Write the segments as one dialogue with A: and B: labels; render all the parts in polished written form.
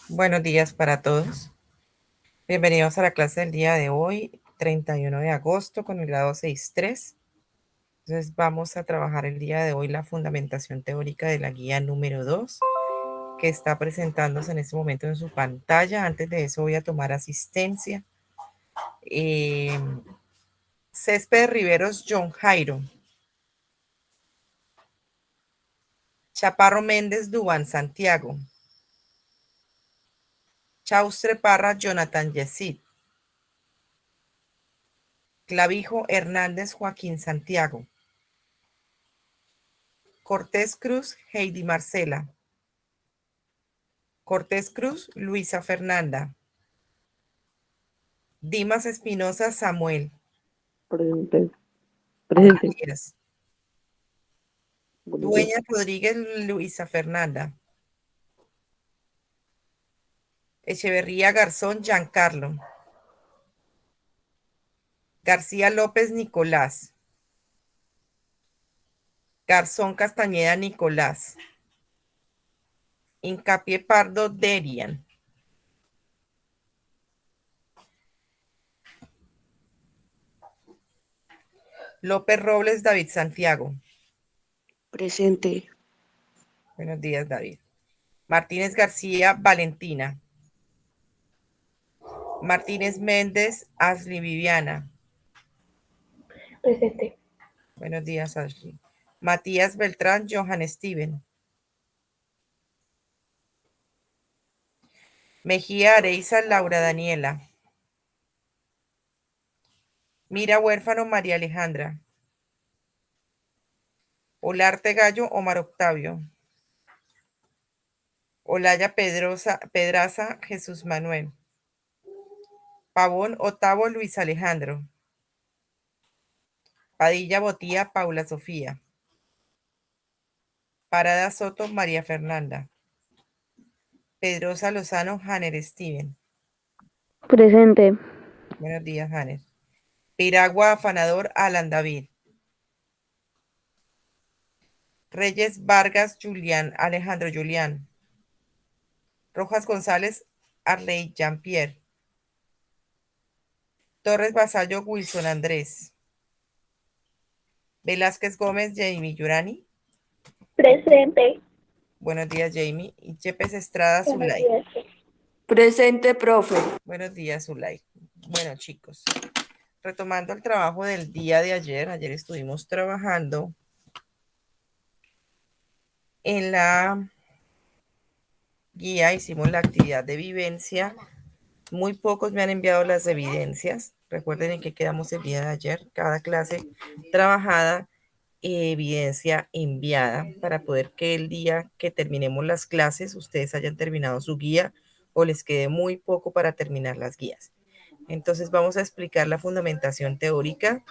A: Buenos días para todos. Bienvenidos a la clase del día de hoy, 31 de agosto, con el grado 6.3. Entonces vamos a trabajar el día de hoy la fundamentación teórica de la guía número 2, que está presentándose en este momento en su pantalla. Antes de eso voy a tomar asistencia. Césped Riveros John Jairo. Chaparro Méndez Dubán Santiago. Chaustre Parra Jonathan Yesid. Clavijo Hernández Joaquín Santiago. Cortés Cruz Heidi Marcela. Cortés Cruz Luisa Fernanda. Dimas Espinosa Samuel.
B: Presente.
A: Buenos
B: Presente.
A: días.
B: Buenos días.
A: Dueña Rodríguez Luisa Fernanda. Echeverría Garzón Giancarlo. García López Nicolás. Garzón Castañeda Nicolás. Hincapié Pardo Derian. López Robles David Santiago.
B: Presente.
A: Buenos días, David. Martínez García Valentina. Martínez Méndez Ashley Viviana.
C: Presente.
A: Buenos días, Ashley. Matías Beltrán Johan Steven. Mejía Areiza Laura Daniela. Mira Huérfano María Alejandra. Olarte Gallo Omar Octavio. Olaya Pedraza Jesús Manuel. Pavón Otavo Luis Alejandro. Padilla Botía Paula Sofía. Parada Soto María Fernanda. Pedrosa Lozano Hanner Steven.
C: Presente.
A: Buenos días, Hanner. Piragua Afanador Alan David. Reyes Vargas Julián Alejandro Julián. Rojas González Arley Jean-Pierre. Torres Vasallo Wilson Andrés. Velázquez Gómez Jamie Yurani.
C: Presente.
A: Buenos días, Jamie. Y Yepes Estrada
C: Buenos
A: Zulay.
C: días.
B: Presente, profe.
A: Buenos días, Zulay. Bueno, chicos, retomando el trabajo del día de ayer. Ayer estuvimos trabajando en la guía, hicimos la actividad de vivencia. Muy pocos me han enviado las evidencias. Recuerden en qué quedamos el día de ayer. Cada clase trabajada, evidencia enviada, para poder que el día que terminemos las clases ustedes hayan terminado su guía o les quede muy poco para terminar las guías. Entonces vamos a explicar la fundamentación teórica.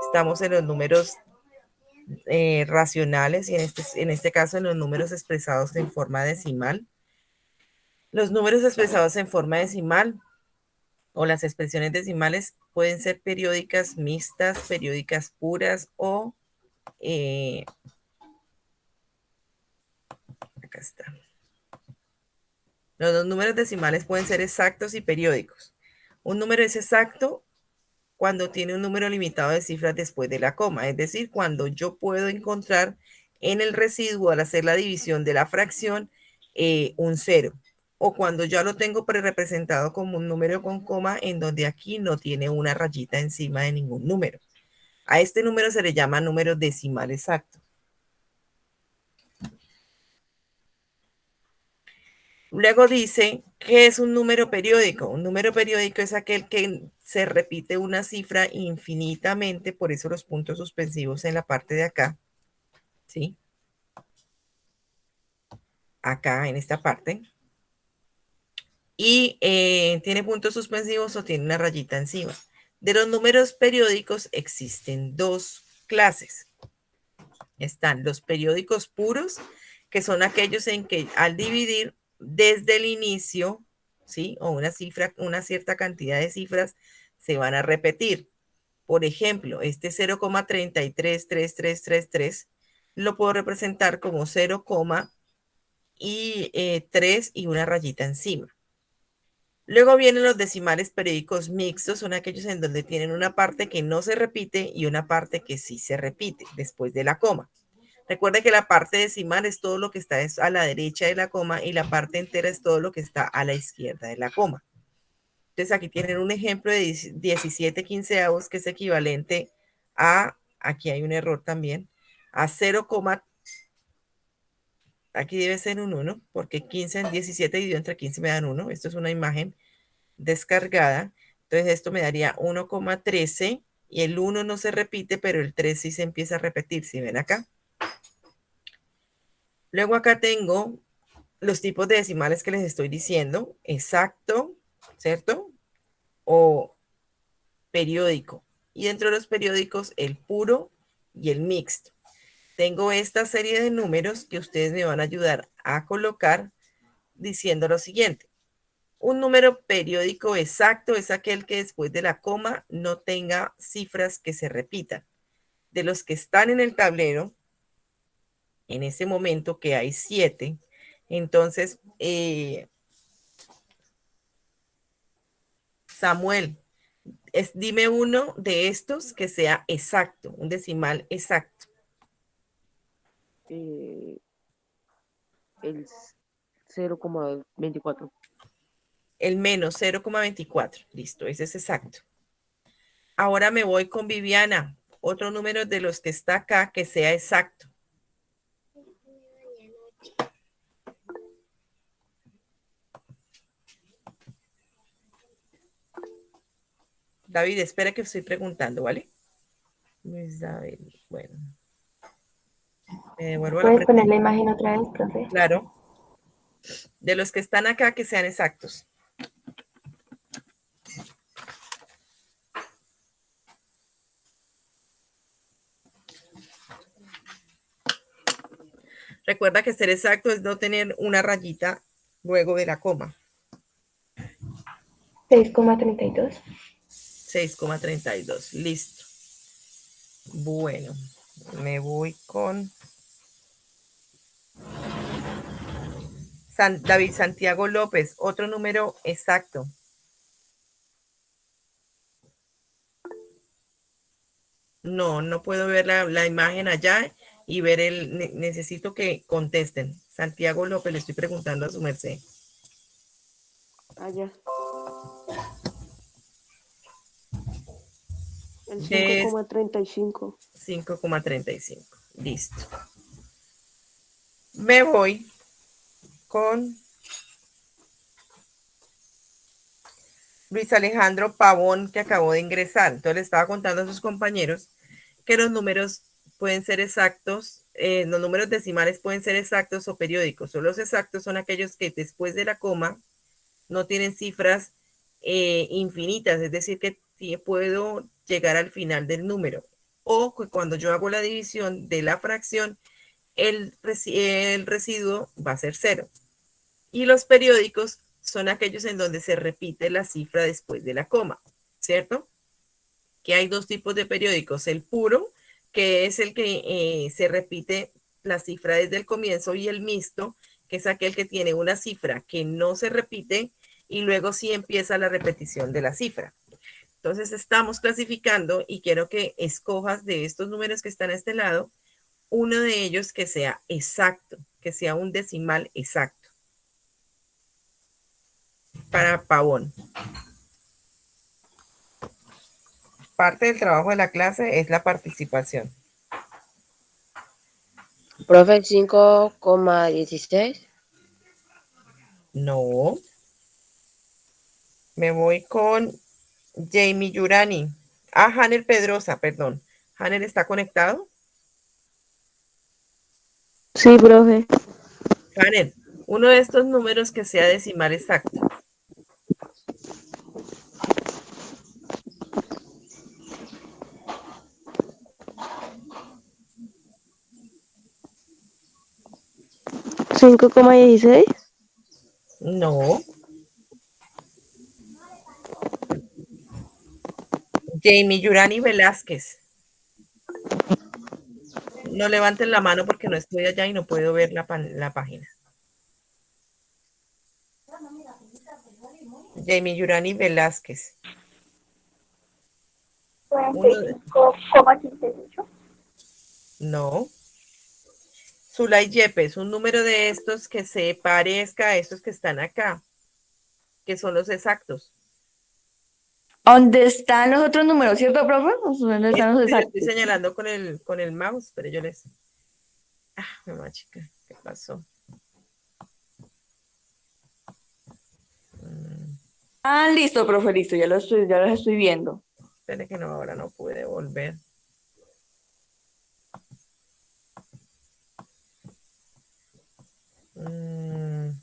A: Estamos en los números racionales y en este caso en los números expresados en forma decimal. Los números expresados en forma decimal o las expresiones decimales pueden ser periódicas mixtas, periódicas puras o acá está. Los dos números decimales pueden ser exactos y periódicos. Un número es exacto cuando tiene un número limitado de cifras después de la coma, es decir, cuando yo puedo encontrar en el residuo al hacer la división de la fracción un cero, o cuando ya lo tengo representado como un número con coma en donde aquí no tiene una rayita encima de ningún número. A este número se le llama número decimal exacto. Luego dice, ¿qué es un número periódico? Un número periódico es aquel que se repite una cifra infinitamente, por eso los puntos suspensivos en la parte de acá, ¿sí? Acá en esta parte. Y tiene puntos suspensivos o tiene una rayita encima. De los números periódicos existen dos clases. Están los periódicos puros, que son aquellos en que al dividir desde el inicio, ¿sí? O una cifra, una cierta cantidad de cifras se van a repetir. Por ejemplo, este 0,333333 lo puedo representar como 0,333333 y 3 y una rayita encima. Luego vienen los decimales periódicos mixtos, son aquellos en donde tienen una parte que no se repite y una parte que sí se repite después de la coma. Recuerda que la parte decimal es todo lo que está a la derecha de la coma y la parte entera es todo lo que está a la izquierda de la coma. Entonces aquí tienen un ejemplo de 17 quinceavos que es equivalente a, aquí hay un error también, a 0, aquí debe ser un 1 porque 15 en 17 dividido entre 15 me dan 1. Esto es una imagen descargada. Entonces esto me daría 1,13 y el 1 no se repite, pero el 3 sí se empieza a repetir. ¿Sí ven acá? Luego acá tengo los tipos de decimales que les estoy diciendo. Exacto, ¿cierto? O periódico. Y dentro de los periódicos, el puro y el mixto. Tengo esta serie de números que ustedes me van a ayudar a colocar diciendo lo siguiente. Un número periódico exacto es aquel que después de la coma no tenga cifras que se repitan. De los que están en el tablero, en ese momento que hay 7, entonces, Samuel, dime uno de estos que sea exacto, un decimal exacto.
B: El 0,24.
A: El menos 0,24. Listo, ese es exacto. Ahora me voy con Viviana. Otro número de los que está acá que sea exacto. David, espera que estoy preguntando, ¿vale? Luis David, bueno. Me devuelvo a la
C: ¿Puedes poner
A: pregunta.
C: la imagen otra vez, profe?
A: Claro. De los que están acá que sean exactos. Recuerda que ser exacto es no tener una rayita luego de la coma.
C: 6,32.
A: 6,32. Listo. Bueno, me voy con David Santiago López. Otro número exacto. No, no puedo ver la imagen allá y ver necesito que contesten. Santiago López, le estoy preguntando a su merced.
B: Allá. El
A: De
B: 5,35.
A: 5,35. Listo. Me voy con Luis Alejandro Pavón, que acabó de ingresar. Entonces le estaba contando a sus compañeros que los números pueden ser exactos, los números decimales pueden ser exactos o periódicos. O los exactos son aquellos que después de la coma no tienen cifras infinitas, es decir, que puedo llegar al final del número. O que cuando yo hago la división de la fracción, el residuo va a ser 0. Y los periódicos son aquellos en donde se repite la cifra después de la coma, ¿cierto? Que hay dos tipos de periódicos, el puro, que es el que se repite la cifra desde el comienzo, y el mixto, que es aquel que tiene una cifra que no se repite y luego sí empieza la repetición de la cifra. Entonces estamos clasificando y quiero que escojas de estos números que están a este lado, uno de ellos que sea exacto, que sea un decimal exacto. Para Pavón. Parte del trabajo de la clase es la participación.
D: Profe, 5,16.
A: No. Me voy con Jamie Yurani. Ah, Hanel Pedrosa, perdón. ¿Hanel está conectado?
C: Sí, profe.
A: Hanel, uno de estos números que sea decimal exacto.
C: ¿5,16?
A: No. Jamie Yurani Velázquez. No levanten la mano porque no estoy allá y no puedo ver la página. Jamie Yurani Velázquez.
D: 45,88.
A: No. Zulay Yepes, un número de estos que se parezca a estos que están acá, que son los exactos.
E: ¿Dónde están los otros números, cierto, profe? ¿Dónde están los
A: Yo estoy
E: exactos?
A: señalando con el mouse, pero yo les... Ah, mamá chica, ¿qué pasó?
E: Ah, listo, profe, listo, ya los estoy viendo.
A: Espere que no, ahora no pude volver. Un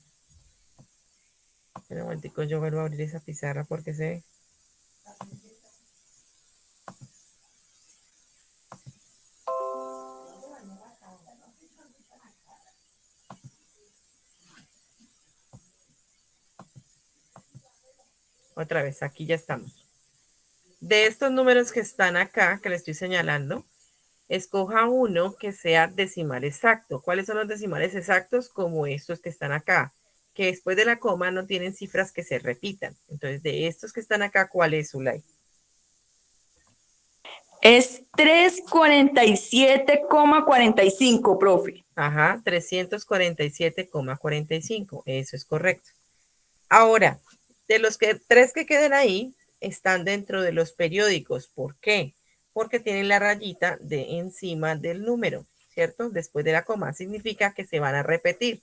A: momentico, yo vuelvo a abrir esa pizarra porque se... Otra vez, aquí ya estamos. De estos números que están acá, que le estoy señalando, escoja uno que sea decimal exacto. ¿Cuáles son los decimales exactos? Como estos que están acá, que después de la coma no tienen cifras que se repitan. Entonces, de estos que están acá, ¿cuál es, Zulay?
E: Es 347,45, profe.
A: Ajá, 347,45. Eso es correcto. Ahora, de los tres que queden ahí, están dentro de los periódicos. ¿Por qué? Porque tienen la rayita de encima del número, ¿cierto? Después de la coma. Significa que se van a repetir.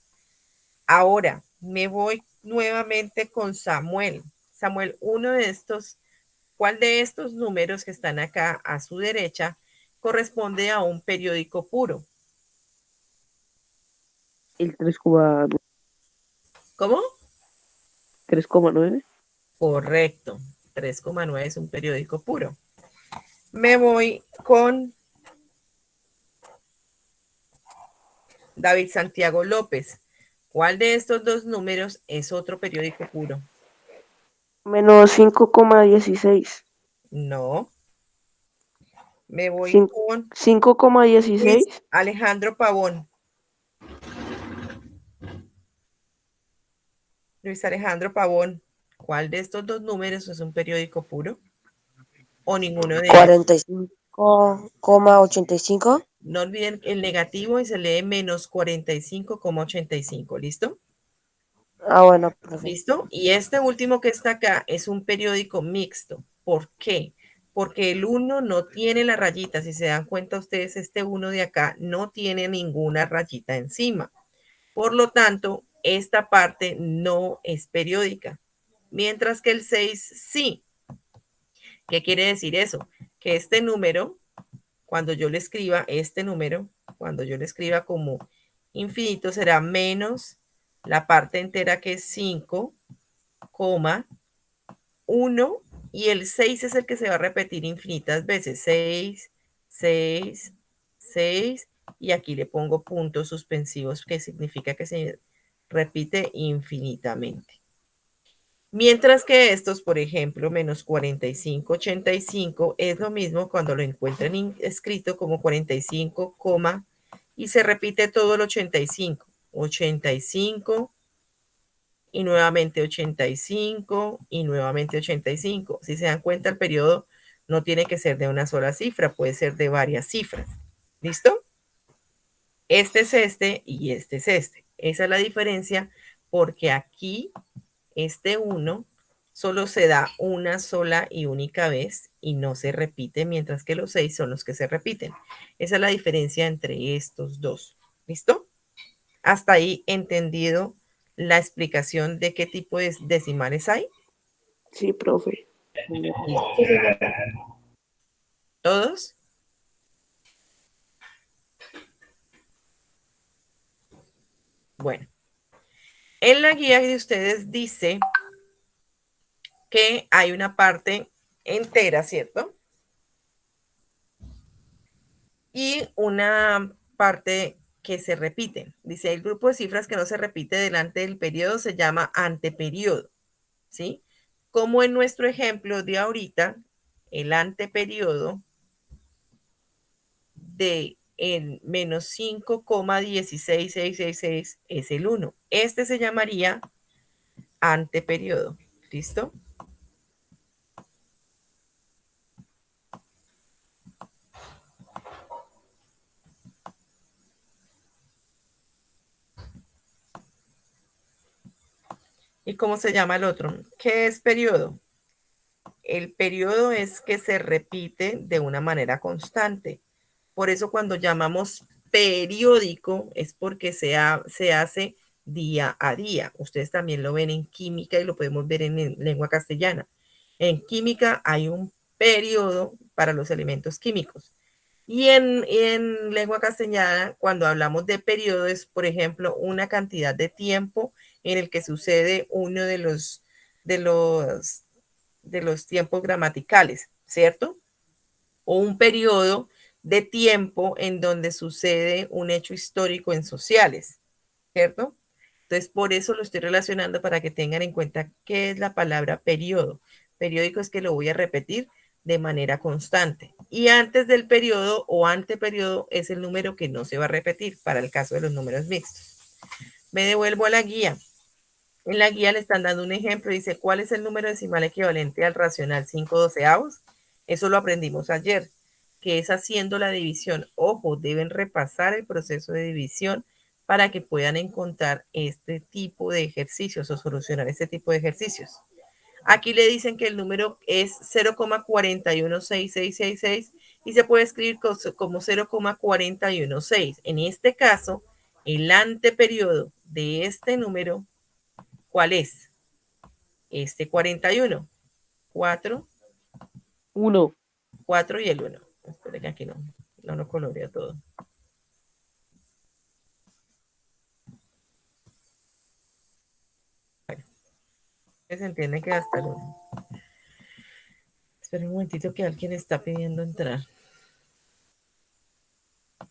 A: Ahora, me voy nuevamente con Samuel. Samuel, uno de estos, ¿cuál de estos números que están acá a su derecha corresponde a un periódico puro?
B: El 3,9.
A: ¿Cómo?
B: 3,9.
A: Correcto. 3,9 es un periódico puro. Me voy con David Santiago López. ¿Cuál de estos dos números es otro periódico puro?
B: Menos 5,16.
A: No. Me voy con
B: 5,16.
A: Luis Alejandro Pavón. Luis Alejandro Pavón. ¿Cuál de estos dos números es un periódico puro? ¿O ninguno de ellos?
F: 45,85.
A: No olviden el negativo y se lee menos 45,85. ¿Listo?
F: Ah, bueno, profe.
A: ¿Listo? Y este último que está acá es un periódico mixto. ¿Por qué? Porque el 1 no tiene la rayita. Si se dan cuenta ustedes, este 1 de acá no tiene ninguna rayita encima. Por lo tanto, esta parte no es periódica. Mientras que el 6 sí. ¿Qué quiere decir eso? Que este número, cuando yo le escriba este número, cuando yo le escriba como infinito, será menos la parte entera que es 5, 1 y el 6 es el que se va a repetir infinitas veces. 6, 6, 6 y aquí le pongo puntos suspensivos que significa que se repite infinitamente. Mientras que estos, por ejemplo, menos 45,85 es lo mismo cuando lo encuentren escrito como 45, y se repite todo el 85. 85 y nuevamente 85 y nuevamente 85. Si se dan cuenta, el periodo no tiene que ser de una sola cifra, puede ser de varias cifras. ¿Listo? Este es este y este es este. Esa es la diferencia porque aquí este 1 solo se da una sola y única vez y no se repite, mientras que los 6 son los que se repiten. Esa es la diferencia entre estos dos. ¿Listo? Hasta ahí entendido la explicación de qué tipo de decimales hay.
B: Sí, profe.
A: ¿Todos? Bueno, en la guía de ustedes dice que hay una parte entera, ¿cierto? Y una parte que se repite. Dice, el grupo de cifras que no se repite delante del periodo se llama anteperiodo, ¿sí? Como en nuestro ejemplo de ahorita, el anteperiodo de el menos 5,16666 es el 1. Este se llamaría anteperiodo. ¿Listo? ¿Y cómo se llama el otro? ¿Qué es periodo? El periodo es que se repite de una manera constante. Por eso cuando llamamos periódico es porque se hace día a día. Ustedes también lo ven en química y lo podemos ver en lengua castellana. En química hay un periodo para los elementos químicos. Y en lengua castellana, cuando hablamos de periodo, es, por ejemplo, una cantidad de tiempo en el que sucede uno de los, de los tiempos gramaticales, ¿cierto? O un periodo de tiempo en donde sucede un hecho histórico en sociales, ¿cierto? Entonces, por eso lo estoy relacionando para que tengan en cuenta qué es la palabra periodo. Periódico es que lo voy a repetir de manera constante. Y antes del periodo o anteperiodo es el número que no se va a repetir para el caso de los números mixtos. Me devuelvo a la guía. En la guía le están dando un ejemplo. Dice, ¿cuál es el número decimal equivalente al racional 5/12? Eso lo aprendimos ayer, que es haciendo la división. Ojo, deben repasar el proceso de división para que puedan encontrar este tipo de ejercicios o solucionar este tipo de ejercicios. Aquí le dicen que el número es 0,416666 y se puede escribir como 0,416. En este caso, el anteperiodo de este número, ¿cuál es? Este 41. 4,
B: 1.
A: 4 y el 1. Espera que aquí no lo colorea todo. Bueno, se entiende que hasta el 1. Espera un momentito que alguien está pidiendo entrar.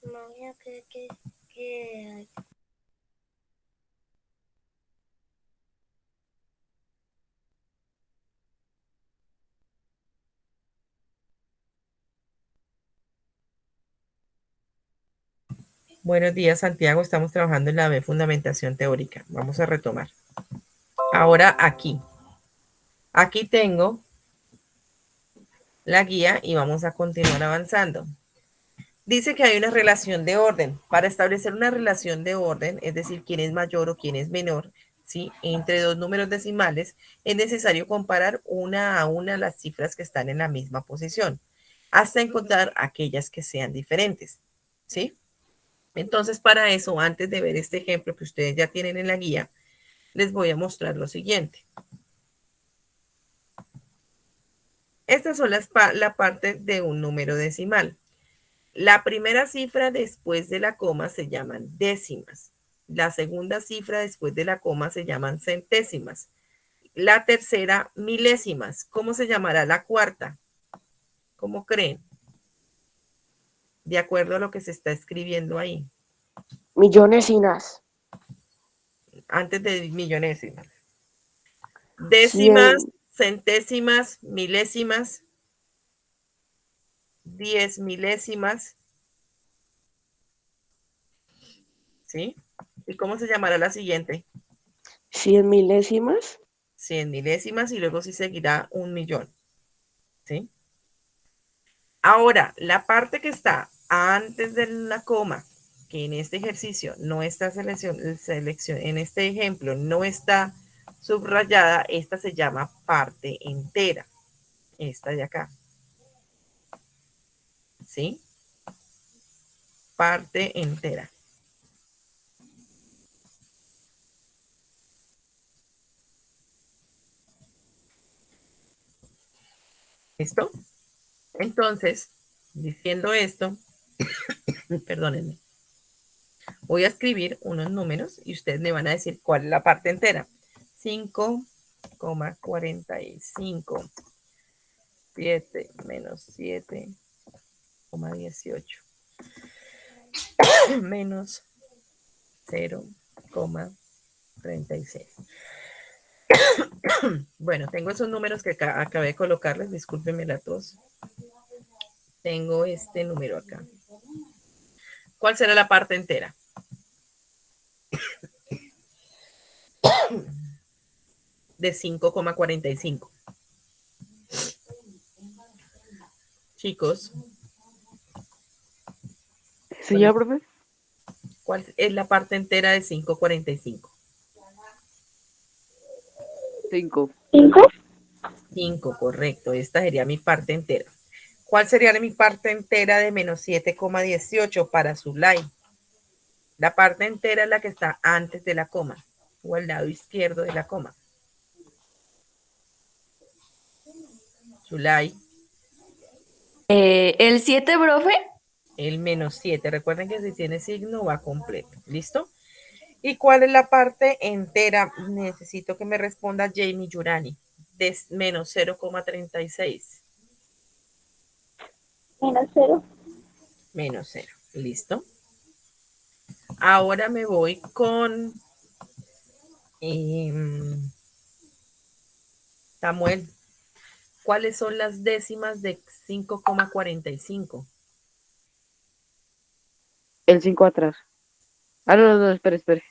D: No, que
A: Buenos días, Santiago. Estamos trabajando en la B, fundamentación teórica. Vamos a retomar. Ahora aquí. Aquí tengo la guía y vamos a continuar avanzando. Dice que hay una relación de orden. Para establecer una relación de orden, es decir, quién es mayor o quién es menor, ¿sí? Entre dos números decimales, es necesario comparar una a una las cifras que están en la misma posición, hasta encontrar aquellas que sean diferentes, ¿sí? Entonces, para eso, antes de ver este ejemplo que ustedes ya tienen en la guía, les voy a mostrar lo siguiente. Estas son la parte de un número decimal. La primera cifra después de la coma se llaman décimas. La segunda cifra después de la coma se llaman centésimas. La tercera, milésimas. ¿Cómo se llamará la cuarta? ¿Cómo creen? De acuerdo a lo que se está escribiendo ahí.
B: Millonésimas.
A: Antes de millonésimas. Décimas,
B: 100.
A: centésimas, milésimas, 10 milésimas. ¿Sí? ¿Y cómo se llamará la siguiente?
B: 100 milésimas.
A: 100 milésimas y luego sí seguirá 1.000.000. ¿Sí? Ahora, la parte que está antes de la coma, que en este ejercicio no está en este ejemplo no está subrayada, esta se llama parte entera. Esta de acá. ¿Sí? Parte entera. ¿Listo? Entonces, diciendo esto, perdónenme, voy a escribir unos números y ustedes me van a decir cuál es la parte entera. 5,45. 7 menos 7,18 menos 0,36. Bueno, tengo esos números que acabé de colocarles, discúlpenme la tos. Tengo este número acá. ¿Cuál será la parte entera? de 5,45. Chicos,
B: ¿Sí ya, profe?
A: ¿cuál es la parte entera de 5,45?
B: 5.
C: 5.
A: 5, correcto. Esta sería mi parte entera. ¿Cuál sería mi parte entera de menos 7,18 para Zulay? La parte entera es la que está antes de la coma o al lado izquierdo de la coma. Zulay,
E: El 7, profe.
A: el menos 7. Recuerden que si tiene signo va completo. ¿Listo? ¿Y cuál es la parte entera? Necesito que me responda Jamie Yurani. De menos 0,36.
C: -0.
A: Menos 0. ¿Listo? Ahora me voy con Samuel. ¿Cuáles son las décimas de 5,45?
B: El 5 atrás. Ah, no, espere.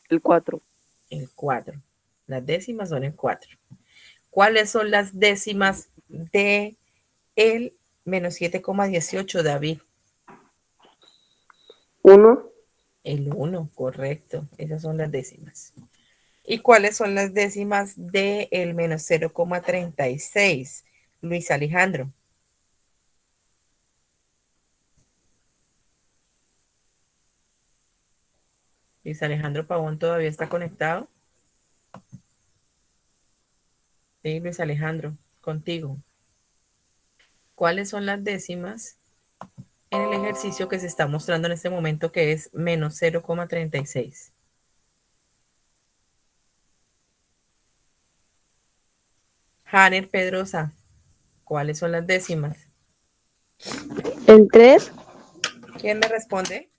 B: El 4.
A: El 4. Las décimas son el 4. ¿Cuáles son las décimas de el menos 7,18, David?
B: 1.
A: El 1, correcto. Esas son las décimas. ¿Y cuáles son las décimas de el menos 0,36, Luis Alejandro? Luis Alejandro Pavón todavía está conectado. Sí, Luis Alejandro, contigo. ¿Cuáles son las décimas en el ejercicio que se está mostrando en este momento, que es menos 0,36? Hanner Pedrosa, ¿cuáles son las décimas?
C: El 3.
A: ¿Quién me responde?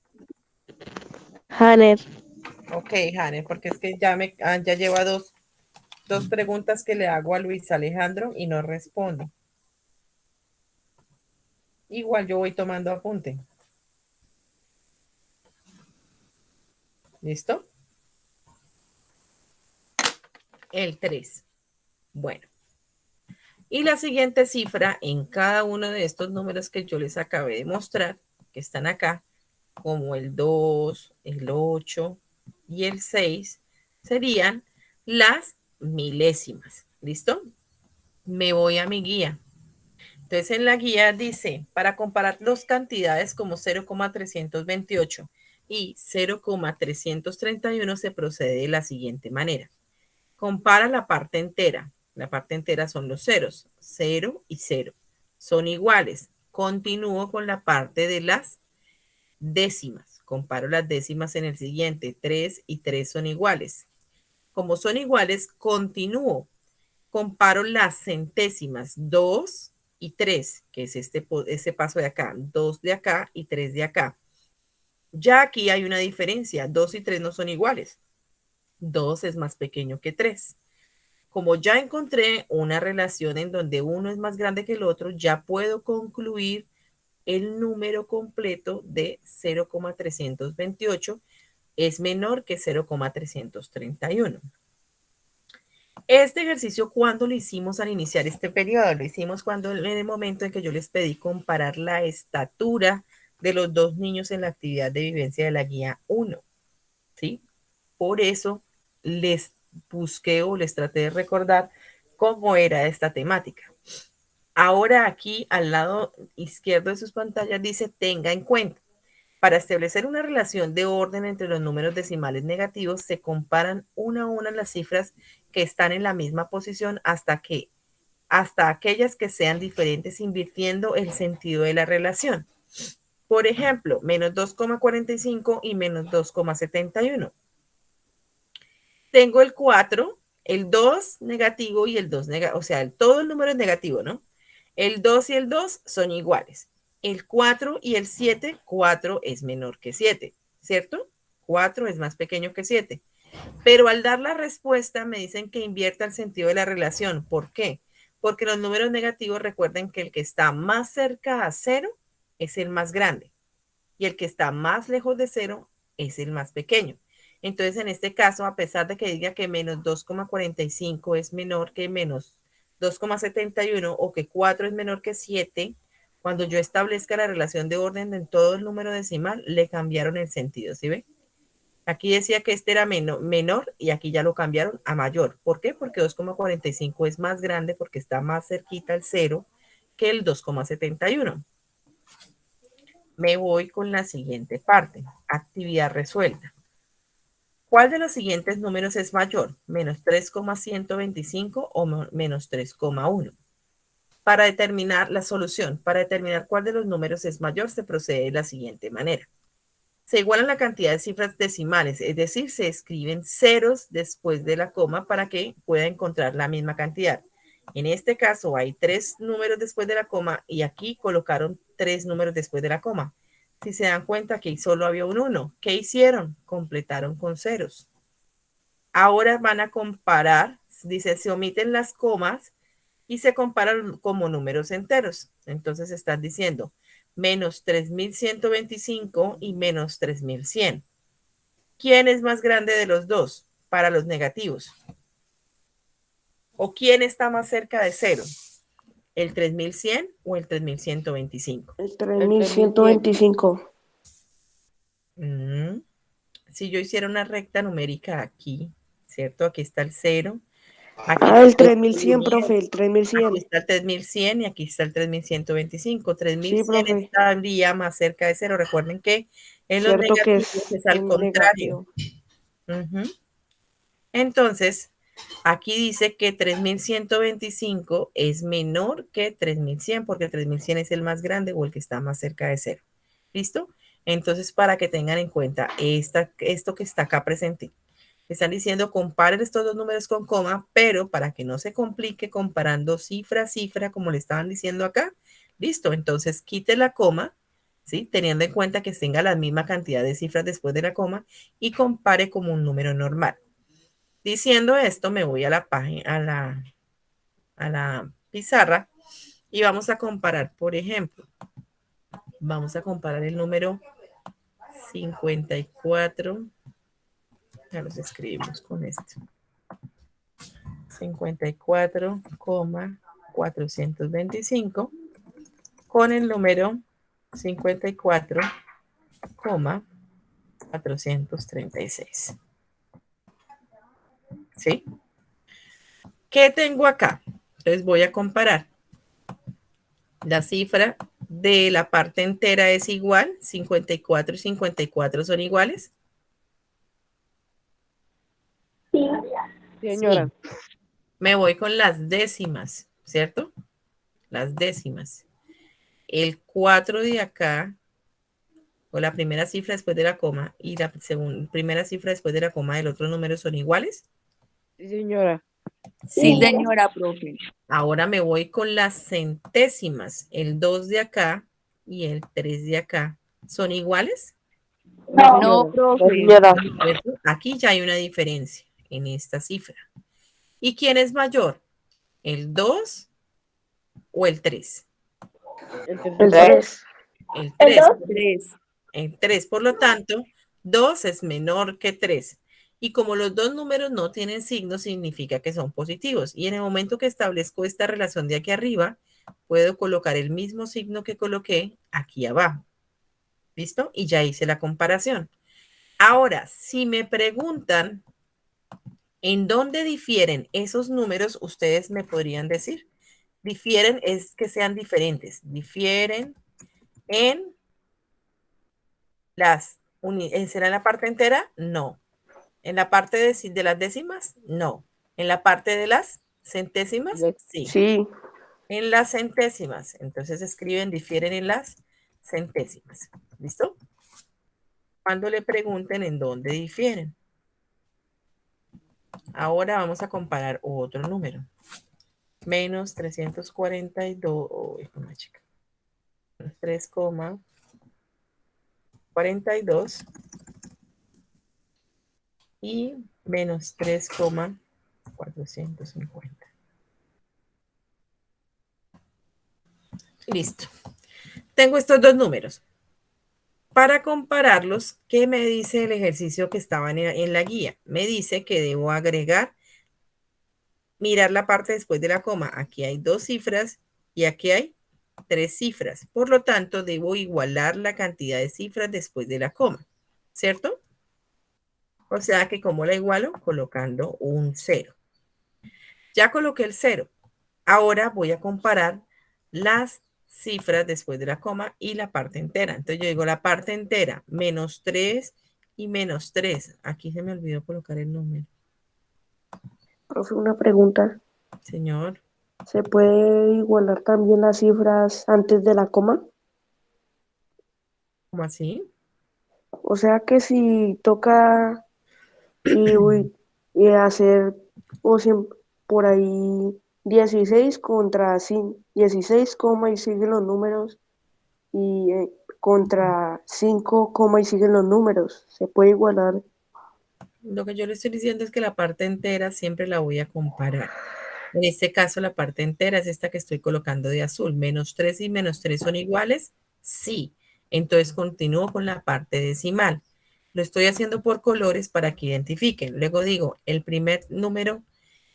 C: Hanner.
A: Ok, Hanner, porque es que ya lleva dos preguntas que le hago a Luis Alejandro y no responde. Igual yo voy tomando apunte. ¿Listo? El 3. Bueno. Y la siguiente cifra en cada uno de estos números que yo les acabé de mostrar, que están acá, como el 2, el 8 y el 6, serían las milésimas. ¿Listo? Me voy a mi guía. Entonces en la guía dice, para comparar dos cantidades como 0,328 y 0,331 se procede de la siguiente manera. Compara la parte entera. La parte entera son los ceros, 0 y 0. Son iguales. Continúo con la parte de las décimas. Comparo las décimas en el siguiente. 3 y 3 son iguales. Como son iguales, continúo. Comparo las centésimas, 2 y 3, que es este paso de acá. 2 de acá y 3 de acá. Ya aquí hay una diferencia. 2 y 3 no son iguales. 2 es más pequeño que 3. Como ya encontré una relación en donde uno es más grande que el otro, ya puedo concluir el número completo de 0,328 es menor que 0,331. Este ejercicio, ¿cuándo lo hicimos al iniciar este periodo? Lo hicimos cuando en el momento en que yo les pedí comparar la estatura de los dos niños en la actividad de vivencia de la guía 1. ¿Sí? Por eso les busqué o les traté de recordar cómo era esta temática. Ahora aquí al lado izquierdo de sus pantallas dice tenga en cuenta. Para establecer una relación de orden entre los números decimales negativos, se comparan una a una las cifras que están en la misma posición hasta aquellas que sean diferentes, invirtiendo el sentido de la relación. Por ejemplo, menos 2,45 y menos 2,71. Tengo el 4, el 2 negativo y el 2 negativo, o sea, todo el número es negativo, ¿no? El 2 y el 2 son iguales. El 4 y el 7, 4 es menor que 7, ¿cierto? 4 es más pequeño que 7. Pero al dar la respuesta me dicen que invierta el sentido de la relación. ¿Por qué? Porque los números negativos recuerden que el que está más cerca a 0 es el más grande y el que está más lejos de 0 es el más pequeño. Entonces, en este caso, a pesar de que diga que menos 2,45 es menor que menos 2,71 o que 4 es menor que 7, cuando yo establezca la relación de orden en todo el número decimal, le cambiaron el sentido, ¿sí ve? Aquí decía que este era menor y aquí ya lo cambiaron a mayor. ¿Por qué? Porque 2,45 es más grande porque está más cerquita al 0 que el 2,71. Me voy con la siguiente parte. Actividad resuelta. ¿Cuál de los siguientes números es mayor? ¿Menos 3,125 o menos 3,1? Para determinar la solución, para determinar cuál de los números es mayor, se procede de la siguiente manera. Se igualan la cantidad de cifras decimales, es decir, se escriben ceros después de la coma para que pueda encontrar la misma cantidad. En este caso hay 3 números después de la coma y aquí colocaron 3 números después de la coma. Si se dan cuenta que solo había un 1, ¿qué hicieron? Completaron con ceros. Ahora van a comparar, dice, se omiten las comas y se comparan como números enteros. Entonces están diciendo menos 3.125 y menos 3.100. ¿Quién es más grande de los dos para los negativos? ¿O quién está más cerca de cero? ¿El 3.100 o el 3.125?
F: El 3125.
A: Si yo hiciera una recta numérica aquí, ¿cierto? Aquí está el 0. Aquí
F: Ah, el
A: tengo
F: 3100, profe, el
A: aquí
F: 3100.
A: está el 3.100 y aquí está el 3.125.
F: Sí,
A: 3.100
F: profe.
A: estaría más cerca de cero. Recuerden que en los
F: Cierto que
A: negativos
F: es
A: es al
F: en
A: contrario.
F: negativo.
A: Entonces, aquí dice que 3.125 es menor que 3.100 porque 3.100 es el más grande o el que está más cerca de cero. ¿Listo? Entonces, para que tengan en cuenta esto que está acá presente. Están diciendo comparen estos dos números con coma, pero para que no se complique comparando cifra a cifra, como le estaban diciendo acá, listo. Entonces, quite la coma, ¿sí? Teniendo en cuenta que tenga la misma cantidad de cifras después de la coma y compare como un número normal. Diciendo esto, me voy a la página, a la pizarra y vamos a comparar, por ejemplo, vamos a comparar el número 54. Ya los escribimos con esto. 54,425 con el número 54,436. ¿Sí? ¿Qué tengo acá? Entonces voy a comparar. La cifra de la parte entera es igual, 54 y 54 son iguales.
C: Sí.
B: Señora.
A: Sí. Me voy con las décimas, ¿cierto? Las décimas. El 4 de acá, o la primera cifra después de la coma, y la primera cifra después de la coma del otro número son iguales.
B: Sí, señora.
E: Sí, señora, profe.
A: Ahora me voy con las centésimas. El 2 de acá y el 3 de acá. ¿Son iguales?
C: No.
E: No,
F: No,
E: profe.
F: señora.
A: ¿Cierto? Aquí ya hay una diferencia en esta cifra. ¿Y quién es mayor? ¿El 2 o el 3?
B: El
F: El
B: tercero.
F: 3.
A: El
C: ¿El
A: 3.
C: 2?
E: 3.
A: El 3. Por lo tanto, 2 es menor que 3. Y como los dos números no tienen signo, significa que son positivos. Y en el momento que establezco esta relación de aquí arriba, puedo colocar el mismo signo que coloqué aquí abajo. ¿Listo? Y ya hice la comparación. Ahora, si me preguntan en dónde difieren esos números, ustedes me podrían decir. Difieren es que sean diferentes. Difieren en ¿será en la parte entera? No. ¿En la parte de las décimas? No. ¿En la parte de las centésimas? Sí.
F: Sí.
A: En las centésimas. Entonces escriben difieren en las centésimas. ¿Listo? Cuando le pregunten en dónde difieren. Ahora vamos a comparar otro número. Menos 342. Una chica. 3,42 y menos 3,450. Listo. Tengo estos dos números. Para compararlos, ¿qué me dice el ejercicio que estaba en la guía? Me dice que debo agregar, mirar la parte después de la coma. Aquí hay 2 cifras y aquí hay 3 cifras. Por lo tanto, debo igualar la cantidad de cifras después de la coma, ¿cierto? O sea que, ¿cómo la igualo? Colocando un 0. Ya coloqué el 0. Ahora voy a comparar las cifras después de la coma y la parte entera. Entonces yo digo la parte entera, menos 3 y menos 3. Aquí se me olvidó colocar el número.
F: Profe, una pregunta.
A: Señor,
F: ¿Se puede igualar también las cifras antes de la coma?
A: ¿cómo así?
F: O sea que si toca y, y hacer o por ahí 16 contra 16 coma y siguen los números y contra 5 coma y siguen los números. ¿Se puede igualar?
A: Lo que yo le estoy diciendo es que la parte entera siempre la voy a comparar. En este caso, la parte entera es esta que estoy colocando de azul. Menos 3 y menos 3 son iguales. Sí. Entonces continúo con la parte decimal. Lo estoy haciendo por colores para que identifiquen. Luego digo, el primer número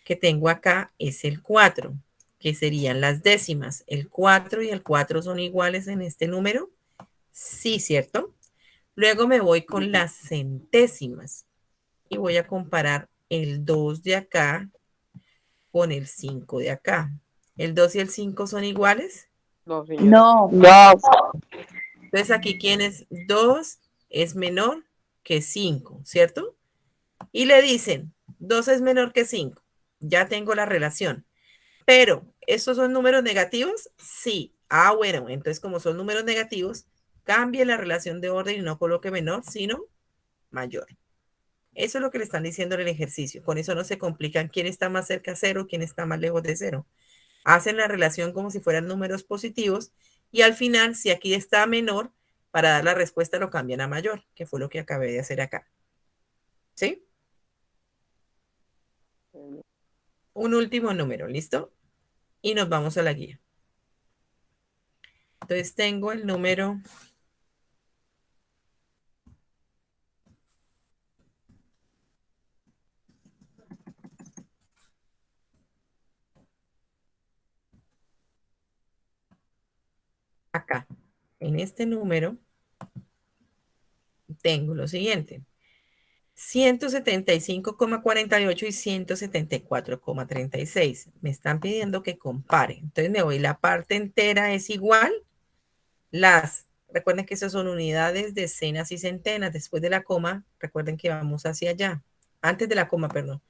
A: que tengo acá es el 4, que serían las décimas. ¿El 4 y el 4 son iguales en este número? Sí, ¿cierto? Luego me voy con las centésimas y voy a comparar el 2 de acá con el 5 de acá. ¿El 2 y el 5 son iguales?
B: No, señora.
E: No.
F: No.
A: Entonces aquí, ¿quién es 2? Es menor que 5, ¿cierto? Y le dicen, 2 es menor que 5. Ya tengo la relación. Pero, ¿estos son números negativos? Sí. Ah, bueno, entonces como son números negativos, cambie la relación de orden y no coloque menor, sino mayor. Eso es lo que le están diciendo en el ejercicio. Con eso no se complican quién está más cerca de 0, quién está más lejos de 0. Hacen la relación como si fueran números positivos y al final, si aquí está menor, para dar la respuesta lo cambian a mayor, que fue lo que acabé de hacer acá. ¿Sí? Un último número, ¿listo? Y nos vamos a la guía. Entonces tengo el número acá. En este número tengo lo siguiente. 175,48 y 174,36. Me están pidiendo que compare. Entonces me voy, la parte entera es igual. Recuerden que esas son unidades, decenas y centenas. Después de la coma, recuerden que vamos hacia allá. Antes de la coma, perdón.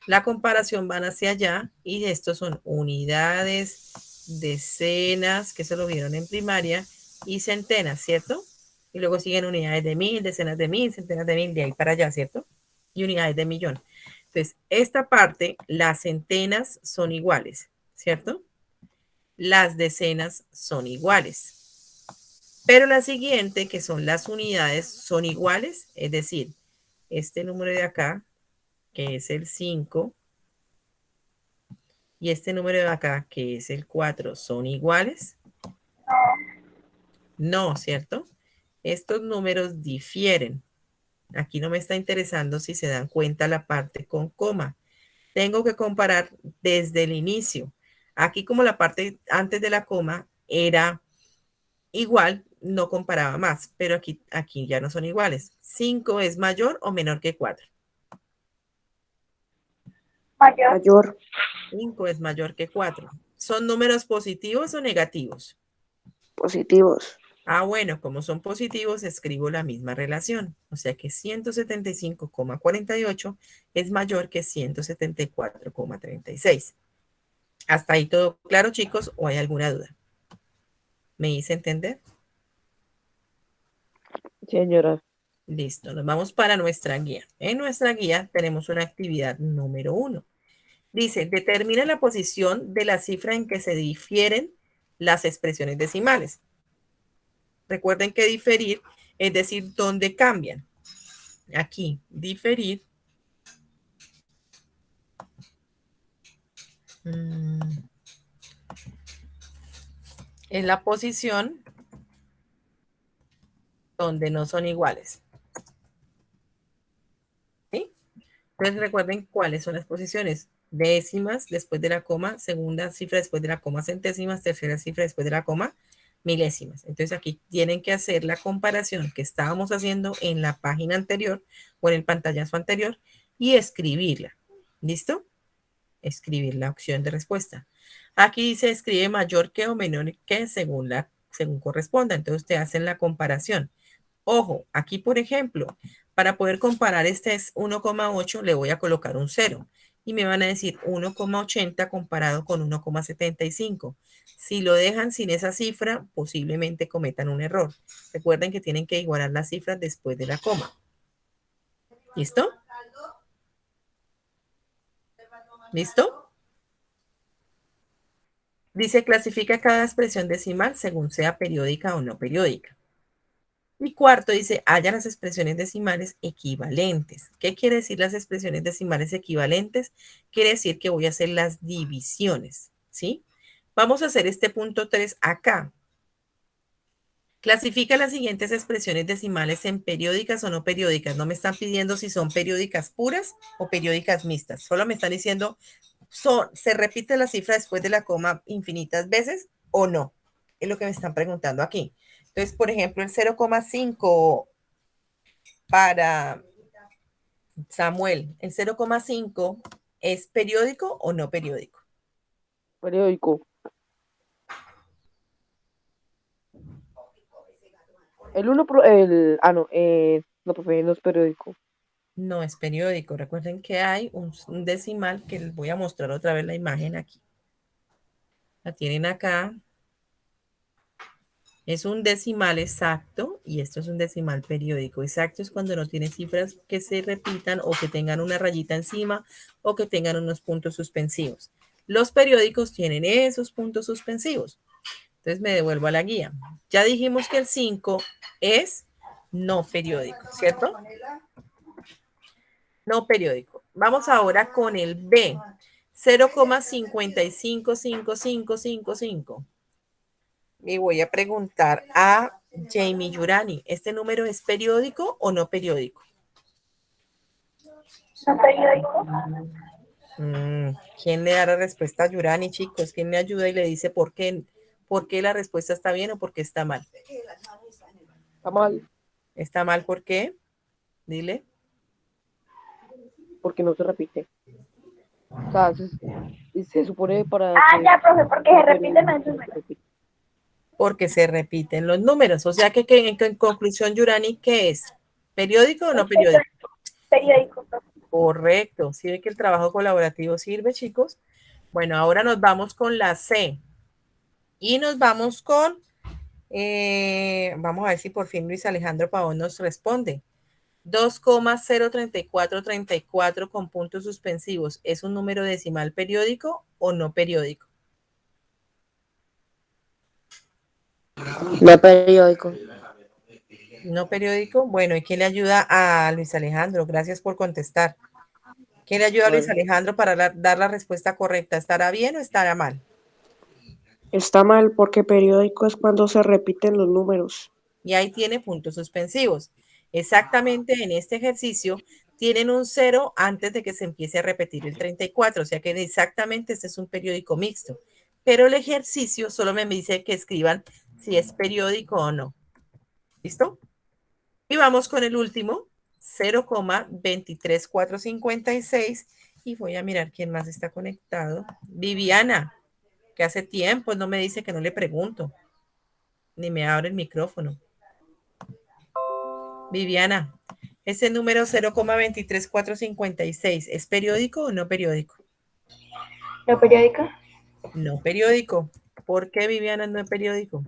A: La comparación van hacia allá y estos son unidades, decenas, que eso lo vieron en primaria, y centenas, ¿cierto? Y luego siguen unidades de 1000, decenas de 1000, centenas de 1000, de ahí para allá, ¿cierto? Y unidades de millón. Entonces, esta parte, las centenas son iguales, ¿cierto? Las decenas son iguales. Pero la siguiente, que son las unidades, son iguales, es decir, este número de acá, que es el 5, y este número de acá, que es el 4, ¿son iguales? No, ¿cierto? Estos números difieren. Aquí no me está interesando si se dan cuenta la parte con coma. Tengo que comparar desde el inicio. Aquí como la parte antes de la coma era igual, no comparaba más, pero aquí ya no son iguales. 5 es mayor o menor que 4.
C: Mayor.
F: Mayor.
A: 5 es mayor que 4. ¿Son números positivos o negativos?
F: Positivos.
A: Ah, bueno, como son positivos, escribo la misma relación. O sea que 175,48 es mayor que 174,36. ¿Hasta ahí todo claro, chicos? ¿O hay alguna duda? ¿Me hice entender?
B: Señora.
A: Listo, nos vamos para nuestra guía. En nuestra guía tenemos una actividad número 1. Dice, determina la posición de la cifra en que se difieren las expresiones decimales. Recuerden que diferir es decir, dónde cambian. Aquí, diferir. Es la posición donde no son iguales. ¿Sí? Entonces recuerden cuáles son las posiciones. Décimas después de la coma, segunda cifra después de la coma, centésimas, tercera cifra después de la coma, milésimas. Entonces aquí tienen que hacer la comparación que estábamos haciendo en la página anterior o en el pantallazo anterior y escribirla. ¿Listo? Escribir la opción de respuesta. Aquí dice escribe mayor que o menor que según corresponda. Entonces ustedes hacen la comparación. Ojo, aquí por ejemplo, para poder comparar este es 1,8, le voy a colocar un 0 y me van a decir 1,80 comparado con 1,75. Si lo dejan sin esa cifra, posiblemente cometan un error. Recuerden que tienen que igualar las cifras después de la coma. ¿Listo? ¿Listo? Dice clasifica cada expresión decimal según sea periódica o no periódica. Y cuarto dice, haya las expresiones decimales equivalentes. ¿Qué quiere decir las expresiones decimales equivalentes? Quiere decir que voy a hacer las divisiones, ¿sí? Vamos a hacer este punto 3 acá. Clasifica las siguientes expresiones decimales en periódicas o no periódicas. No me están pidiendo si son periódicas puras o periódicas mixtas. Solo me están diciendo, ¿se repite la cifra después de la coma infinitas veces o no? Es lo que me están preguntando aquí. Entonces, por ejemplo, el 0,5 para Samuel, ¿el 0,5 es periódico o no periódico?
B: Periódico. El uno, no, profe, no es periódico.
A: No es periódico. Recuerden que hay un decimal que les voy a mostrar otra vez la imagen aquí. La tienen acá. Es un decimal exacto y esto es un decimal periódico. Exacto es cuando no tiene cifras que se repitan o que tengan una rayita encima o que tengan unos puntos suspensivos. Los periódicos tienen esos puntos suspensivos. Entonces me devuelvo a la guía. Ya dijimos que el 5 es no periódico, ¿cierto? No periódico. Vamos ahora con el B. 0,555555. Y voy a preguntar a Jamie Yurani, ¿este número es periódico o no periódico?
C: No periódico.
A: ¿Quién le da la respuesta a Yurani, chicos? ¿Quién le ayuda y le dice por qué la respuesta está bien o por qué está mal?
B: Está mal,
A: ¿Está mal por qué? Dile.
B: porque no se repite. O sea, se supone para
C: Ah,
B: que
C: ya, profe, porque se
B: sea
C: repiten
B: periódico,
C: los
B: se
C: números.
B: repite.
A: Porque se repiten los números. O sea que en conclusión, Yurani, ¿qué es? ¿Periódico o no
C: Es
A: periódico?
C: periódico, profe.
A: Correcto. ¿Sí ve que el trabajo colaborativo sirve, chicos? Bueno, ahora nos vamos con la C. Y nos vamos con, vamos a ver si por fin Luis Alejandro Pavón nos responde. 2,03434 con puntos suspensivos. ¿Es un número decimal periódico o no periódico?
B: No periódico.
A: No periódico. Bueno, ¿y quién le ayuda a Luis Alejandro? Gracias por contestar. ¿Quién le ayuda a Luis Alejandro para dar la respuesta correcta? ¿Estará bien o estará mal?
F: Está mal porque periódico es cuando se repiten los números.
A: Y ahí tiene puntos suspensivos. Exactamente en este ejercicio tienen un 0 antes de que se empiece a repetir el 34, o sea que exactamente este es un periódico mixto. Pero el ejercicio solo me dice que escriban si es periódico o no. ¿Listo? Y vamos con el último, 0,23456. Y voy a mirar quién más está conectado. Viviana, que hace tiempo no me dice que no le pregunto, ni me abre el micrófono. Viviana, ese número 0,23456, ¿es periódico o no periódico?
C: ¿No periódico?
A: No periódico. ¿Por qué, Viviana, no es periódico?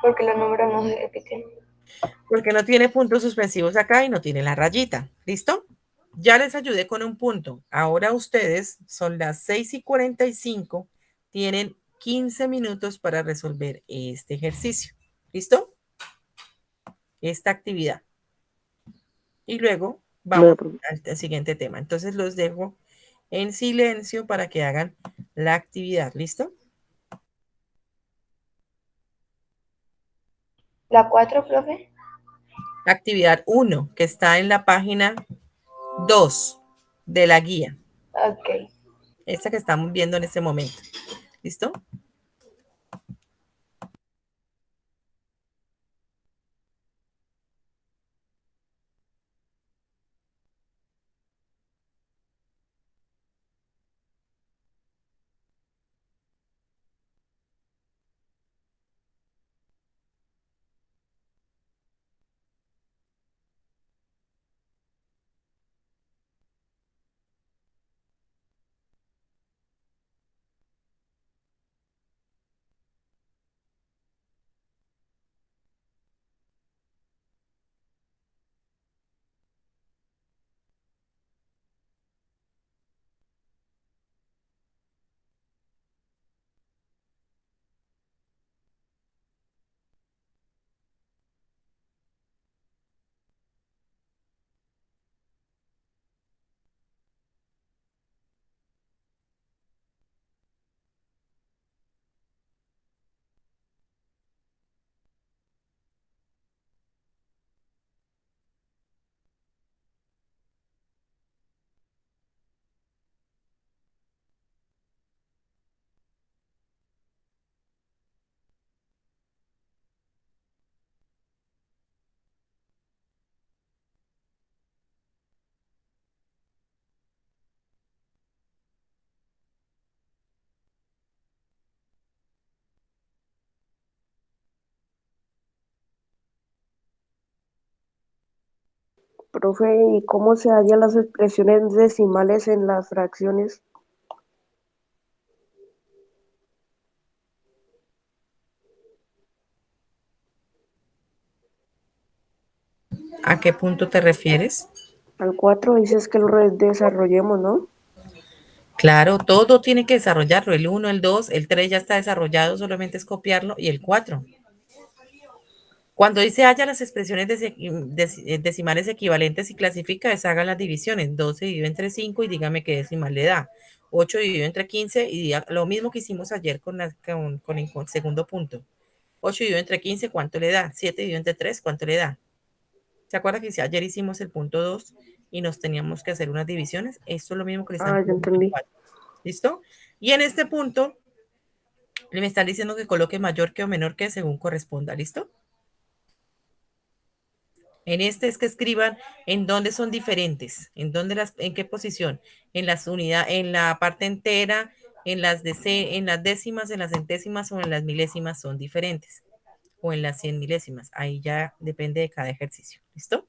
C: Porque los números no se repiten.
A: Porque no tiene puntos suspensivos acá y no tiene la rayita. ¿Listo? Ya les ayudé con un punto. Ahora ustedes son las 6:45. Tienen 15 minutos para resolver este ejercicio. ¿Listo? Esta actividad. Y luego vamos al siguiente tema. Entonces los dejo en silencio para que hagan la actividad. ¿Listo?
C: La 4, profe.
A: Actividad 1, que está en la página 2 de la guía.
C: Ok.
A: Esta que estamos viendo en este momento. ¿Listo?
F: Profe, ¿y cómo se hallan las expresiones decimales en las fracciones?
A: ¿A qué punto te refieres?
F: Al 4 dices que lo desarrollemos, ¿no?
A: Claro, todo tiene que desarrollarlo. El 1, el 2, el 3 ya está desarrollado, solamente es copiarlo. Y el 4. Cuando dice haya las expresiones decimales equivalentes y clasifica, deshaga las divisiones. 12 dividido entre 5 y dígame qué decimal le da. 8 dividido entre 15 y diga lo mismo que hicimos ayer con el segundo punto. 8 dividido entre 15, ¿cuánto le da? 7 dividido entre 3, ¿cuánto le da? ¿Se acuerda que si ayer hicimos el punto 2 y nos teníamos que hacer unas divisiones? Esto es lo mismo que le están
F: Ah, ya
A: pidiendo en el
F: entendí.
A: 4. ¿Listo? Y en este punto me están diciendo que coloque mayor que o menor que según corresponda. ¿Listo? En este es que escriban en dónde son diferentes, en qué posición, en las unidades, en la parte entera, en las décimas, en las centésimas o en las milésimas son diferentes, o en las 100 milésimas. Ahí ya depende de cada ejercicio. ¿Listo?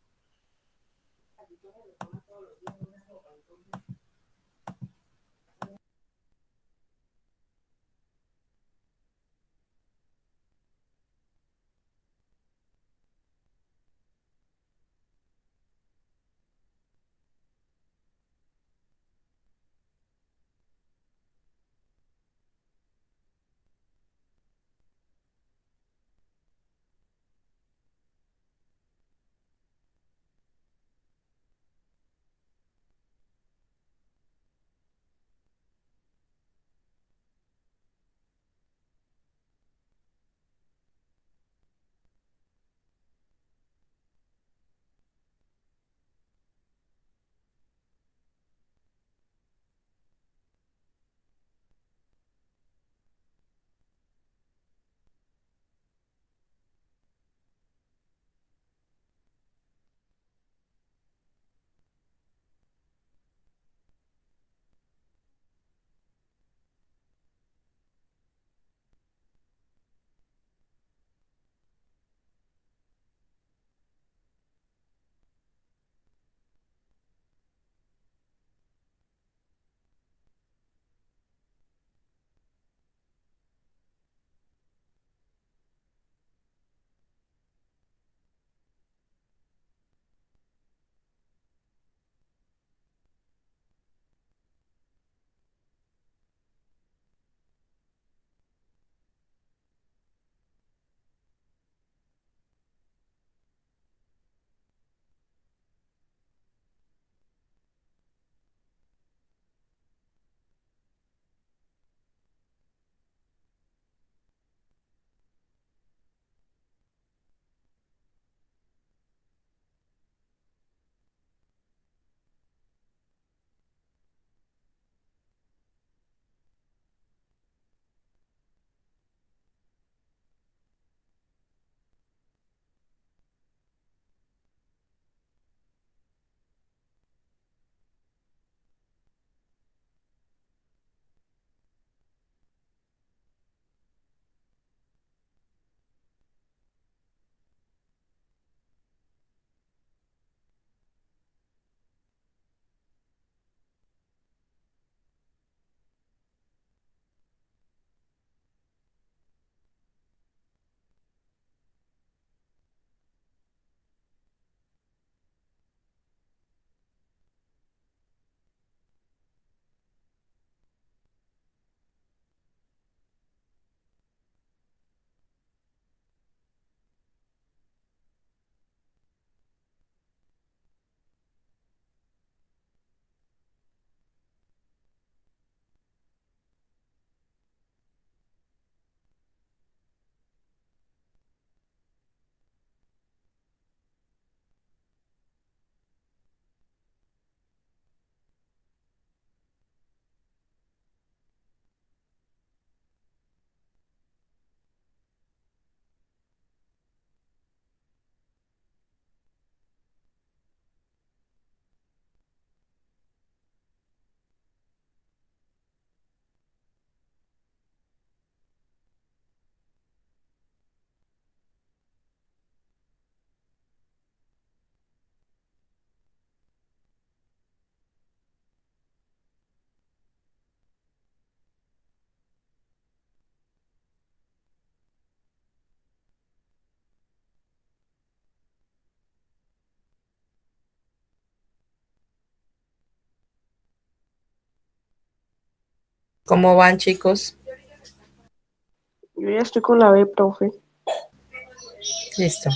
A: ¿Cómo van, chicos?
F: Yo ya estoy con la B, profe.
A: Listo.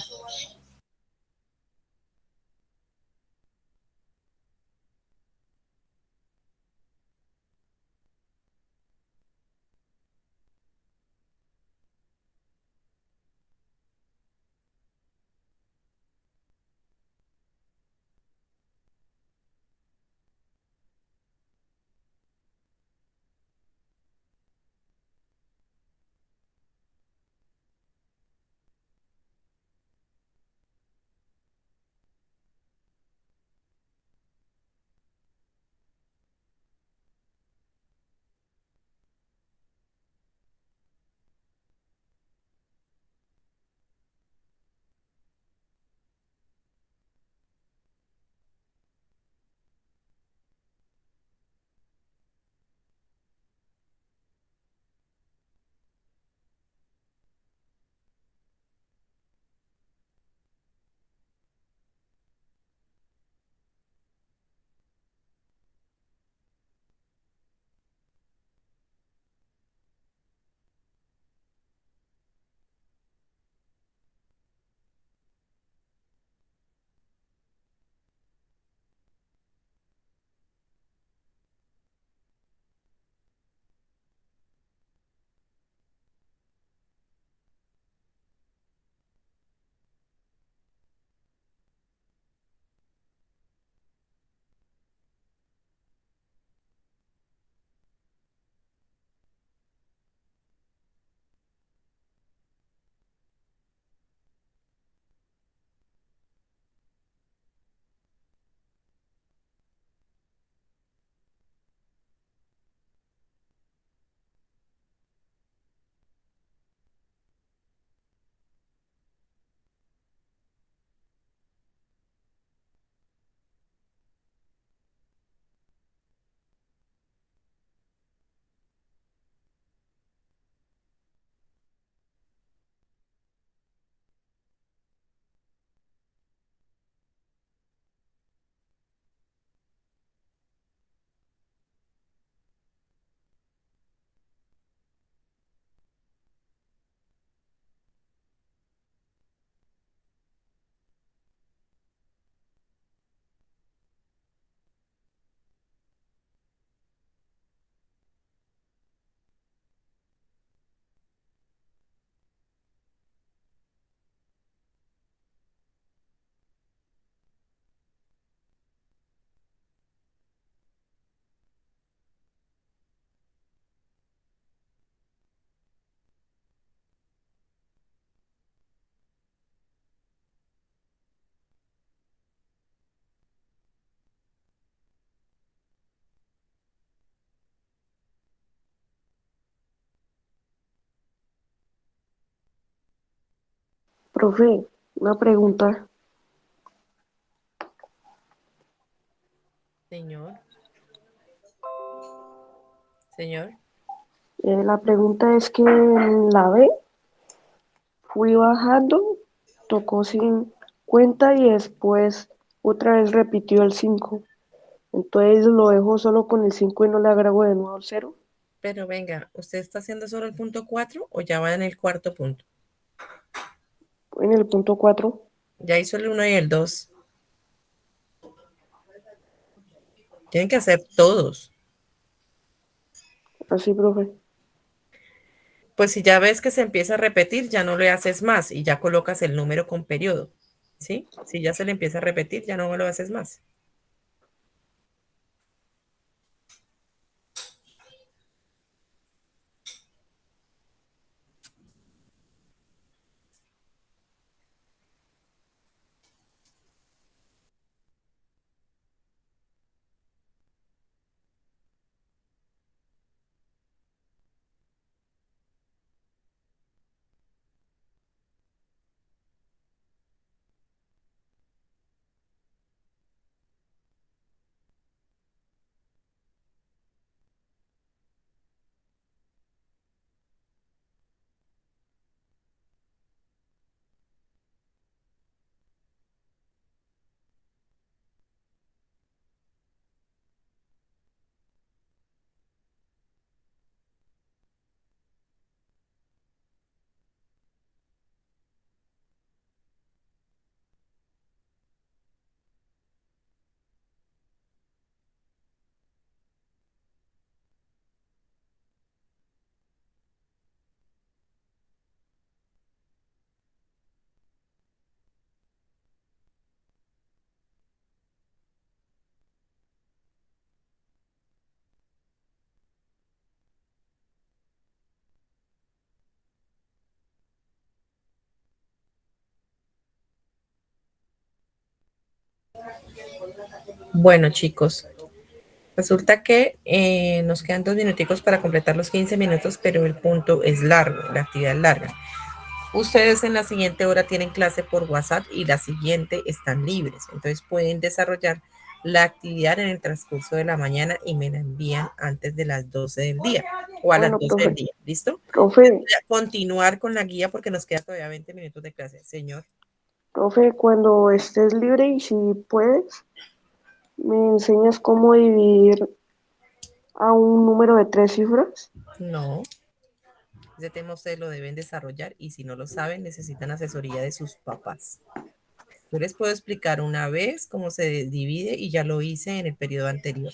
F: Profe, una pregunta.
A: Señor, señor.
F: La pregunta es que en la B fui bajando, tocó 50 y después otra vez repitió el 5. Entonces lo dejo solo con el 5 y no le agrego de nuevo el 0.
A: Pero venga, ¿usted está haciendo solo el punto 4 o ya va en el cuarto punto?
F: En el punto 4.
A: Ya hizo el uno y el 2. Tienen que hacer todos.
F: Así, profe.
A: Pues si ya ves que se empieza a repetir, ya no le haces más y ya colocas el número con periodo. ¿Sí? Si ya se le empieza a repetir, ya no lo haces más. Bueno, chicos, resulta que nos quedan 2 minuticos para completar los 15 minutos, pero el punto es largo, la actividad es larga. Ustedes en la siguiente hora tienen clase por WhatsApp y la siguiente están libres. Entonces pueden desarrollar la actividad en el transcurso de la mañana y me la envían antes de las 12 del día o a las
F: Bueno,
A: 12 del día. ¿Listo?
F: profe,
A: Voy a continuar con la guía porque nos queda todavía 20 minutos de clase. Señor.
F: profe, cuando estés libre y si puedes, me enseñas cómo dividir a un número de 3 cifras.
A: No. Ese tema ustedes lo deben desarrollar y si no lo saben necesitan asesoría de sus papás. Yo les puedo explicar una vez cómo se divide y ya lo hice en el periodo anterior,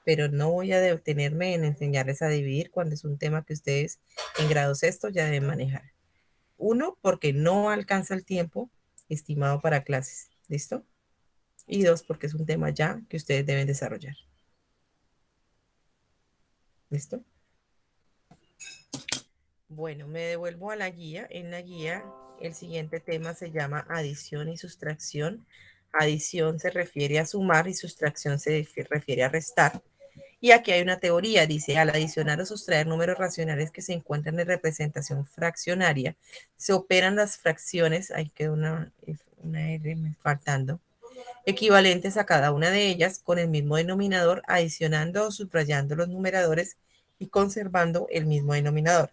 A: pero no voy a detenerme en enseñarles a dividir cuando es un tema que ustedes en grado sexto ya deben manejar. Uno, porque no alcanza el tiempo estimado para clases, ¿listo? Y dos, porque es un tema ya que ustedes deben desarrollar, ¿listo? Bueno, me devuelvo a la guía. En la guía, el siguiente tema se llama adición y sustracción. Adición se refiere a sumar y sustracción se refiere a restar. Y aquí hay una teoría, dice, al adicionar o sustraer números racionales que se encuentran en representación fraccionaria, se operan las fracciones, ahí quedó una R faltando, equivalentes a cada una de ellas con el mismo denominador, adicionando o subrayando los numeradores y conservando el mismo denominador.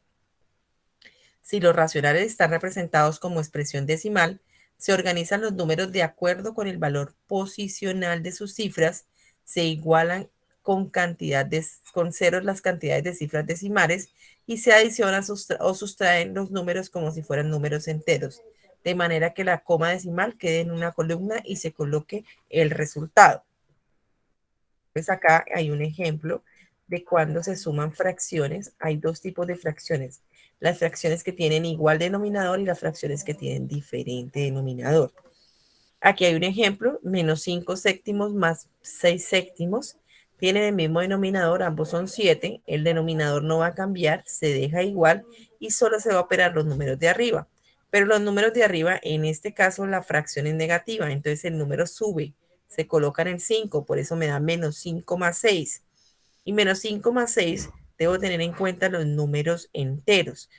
A: Si los racionales están representados como expresión decimal, se organizan los números de acuerdo con el valor posicional de sus cifras, se igualan con ceros las cantidades de cifras decimales y se adicionan o sustraen los números como si fueran números enteros, de manera que la coma decimal quede en una columna y se coloque el resultado. Pues acá hay un ejemplo de cuando se suman fracciones. Hay dos tipos de fracciones. Las fracciones que tienen igual denominador y las fracciones que tienen diferente denominador. Aquí hay un ejemplo, menos 5 séptimos más 6 séptimos. Tienen el mismo denominador, ambos son 7. El denominador no va a cambiar, se deja igual y solo se va a operar los números de arriba. Pero los números de arriba, en este caso, la fracción es negativa, entonces el número sube, se coloca en el 5, por eso me da menos 5 más 6. Y menos 5 más 6, debo tener en cuenta los números enteros.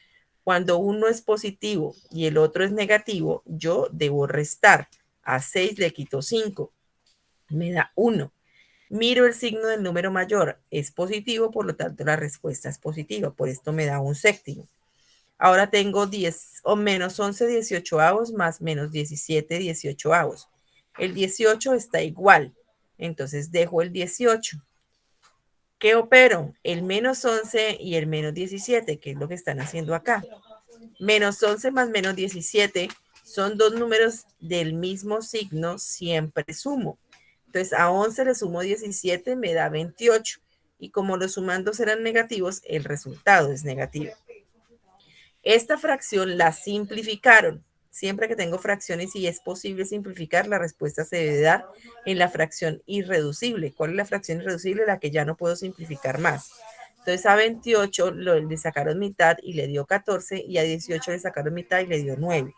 A: Cuando uno es positivo y el otro es negativo, yo debo restar. A 6 le quito 5, me da 1. Miro el signo del número mayor, es positivo, por lo tanto la respuesta es positiva, por esto me da un séptimo. Ahora tengo 10 o menos 11 18avos más menos 17 18avos. El 18 está igual, entonces dejo el 18. ¿Qué opero? El menos 11 y el menos 17, que es lo que están haciendo acá. Menos 11 más menos 17 son dos números del mismo signo, siempre sumo. Entonces a 11 le sumo 17, me da 28. Y como los sumandos eran negativos, el resultado es negativo. Esta fracción la simplificaron. Siempre que tengo fracciones y es posible simplificar, la respuesta se debe dar en la fracción irreducible. ¿Cuál es la fracción irreducible? La que ya no puedo simplificar más. Entonces a 28 le sacaron mitad y le dio 14 y a 18 le sacaron mitad y le dio 9.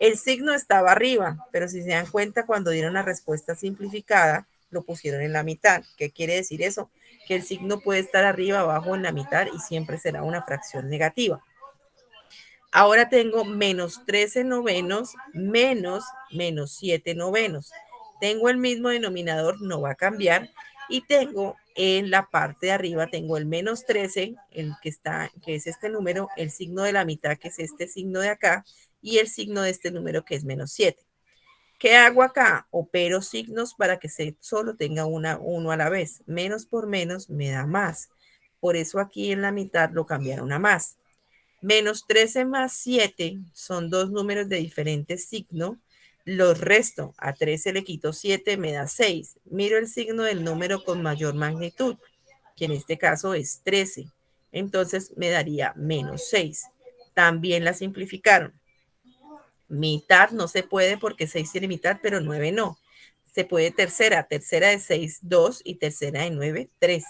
A: El signo estaba arriba, pero si se dan cuenta, cuando dieron la respuesta simplificada, lo pusieron en la mitad. ¿Qué quiere decir eso? Que el signo puede estar arriba, abajo, en la mitad y siempre será una fracción negativa. Ahora tengo menos 13 novenos menos 7 novenos. Tengo el mismo denominador, no va a cambiar. Y tengo en la parte de arriba, tengo el menos 13, el que es este número, el signo de la mitad, que es este signo de acá, y el signo de este número, que es menos 7. ¿Qué hago acá? Opero signos para que solo tenga uno a la vez. Menos por menos me da más. Por eso aquí en la mitad lo cambiaron a más. Menos 13 más 7 son dos números de diferente signo. Los resto. A 13 le quito 7, me da 6. Miro el signo del número con mayor magnitud, que en este caso es 13. Entonces me daría menos 6. También la simplificaron. Mitad no se puede porque 6 tiene mitad, pero 9 no. Se puede tercera. Tercera de 6, 2 y tercera de 9, 3.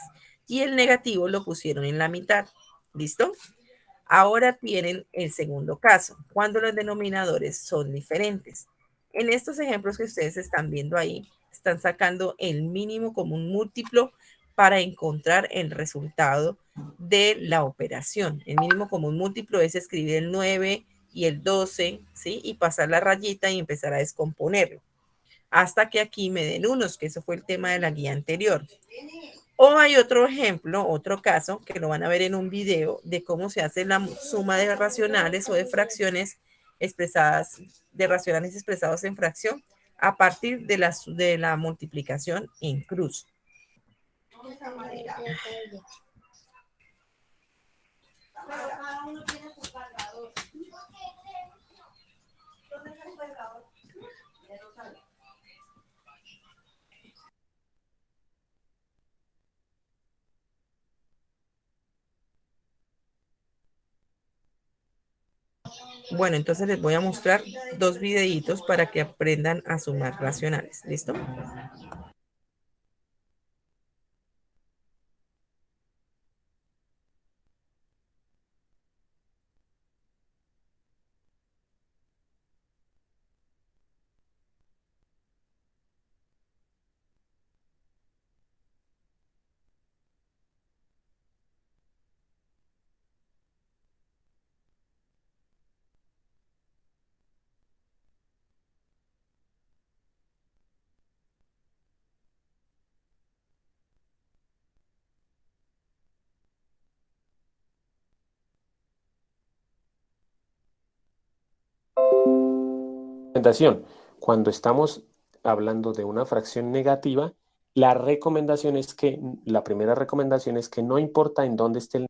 A: Y el negativo lo pusieron en la mitad. ¿Listo? Ahora tienen el segundo caso, cuando los denominadores son diferentes. En estos ejemplos que ustedes están viendo ahí, están sacando el mínimo común múltiplo para encontrar el resultado de la operación. El mínimo común múltiplo es escribir el 9 y el 12, ¿sí? Y pasar la rayita y empezar a descomponerlo. Hasta que aquí me den unos, que eso fue el tema de la guía anterior. O hay otro ejemplo, otro caso, que lo van a ver en un video de cómo se hace la suma de racionales o de fracciones expresadas, de racionales expresados en fracción a partir de la multiplicación en cruz. Bueno, entonces les voy a mostrar dos videitos para que aprendan a sumar racionales. ¿Listo?
G: Recomendación. Cuando estamos hablando de una fracción negativa, la recomendación es que, la primera recomendación es que no importa en dónde esté el...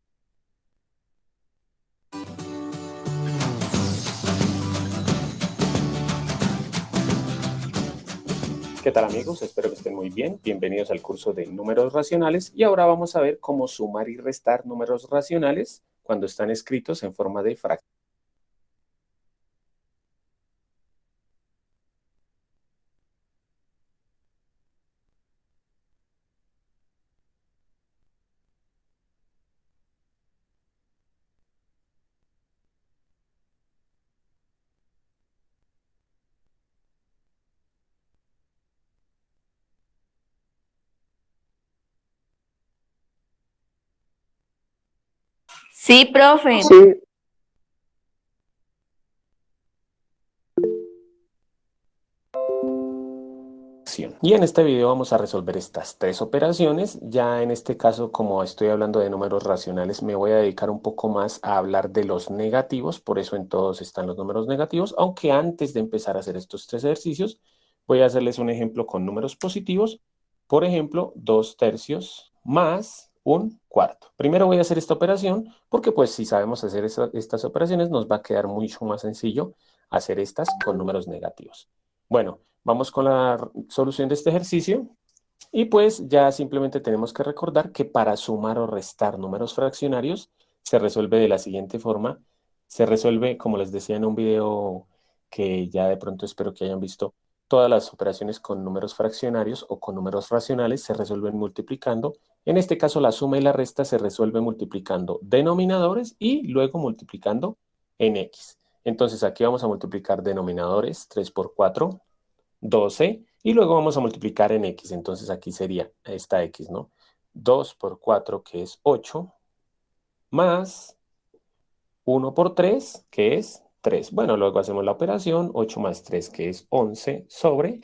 G: ¿Qué tal, amigos? Espero que estén muy bien. Bienvenidos al curso de números racionales y ahora vamos a ver cómo sumar y restar números racionales cuando están escritos en forma de fracción.
E: Sí, profe.
F: Sí,
G: Y en este video vamos a resolver estas tres operaciones. Ya en este caso, como estoy hablando de números racionales, me voy a dedicar un poco más a hablar de los negativos. Por eso en todos están los números negativos. Aunque antes de empezar a hacer estos tres ejercicios, voy a hacerles un ejemplo con números positivos. Por ejemplo, 2/3 más 1/4. Primero voy a hacer esta operación porque pues si sabemos hacer estas operaciones nos va a quedar mucho más sencillo hacer estas con números negativos. Bueno, vamos con la solución de este ejercicio y pues ya simplemente tenemos que recordar que para sumar o restar números fraccionarios se resuelve de la siguiente forma. Se resuelve, como les decía en un video que ya de pronto espero que hayan visto, todas las operaciones con números fraccionarios o con números racionales se resuelven multiplicando. En este caso la suma y la resta se resuelve multiplicando denominadores y luego multiplicando en x. Entonces aquí vamos a multiplicar denominadores, 3 por 4, 12, y luego vamos a multiplicar en x. Entonces aquí sería esta x, ¿no? 2 por 4, que es 8, más 1 por 3, que es 3. Bueno, luego hacemos la operación, 8 más 3, que es 11, sobre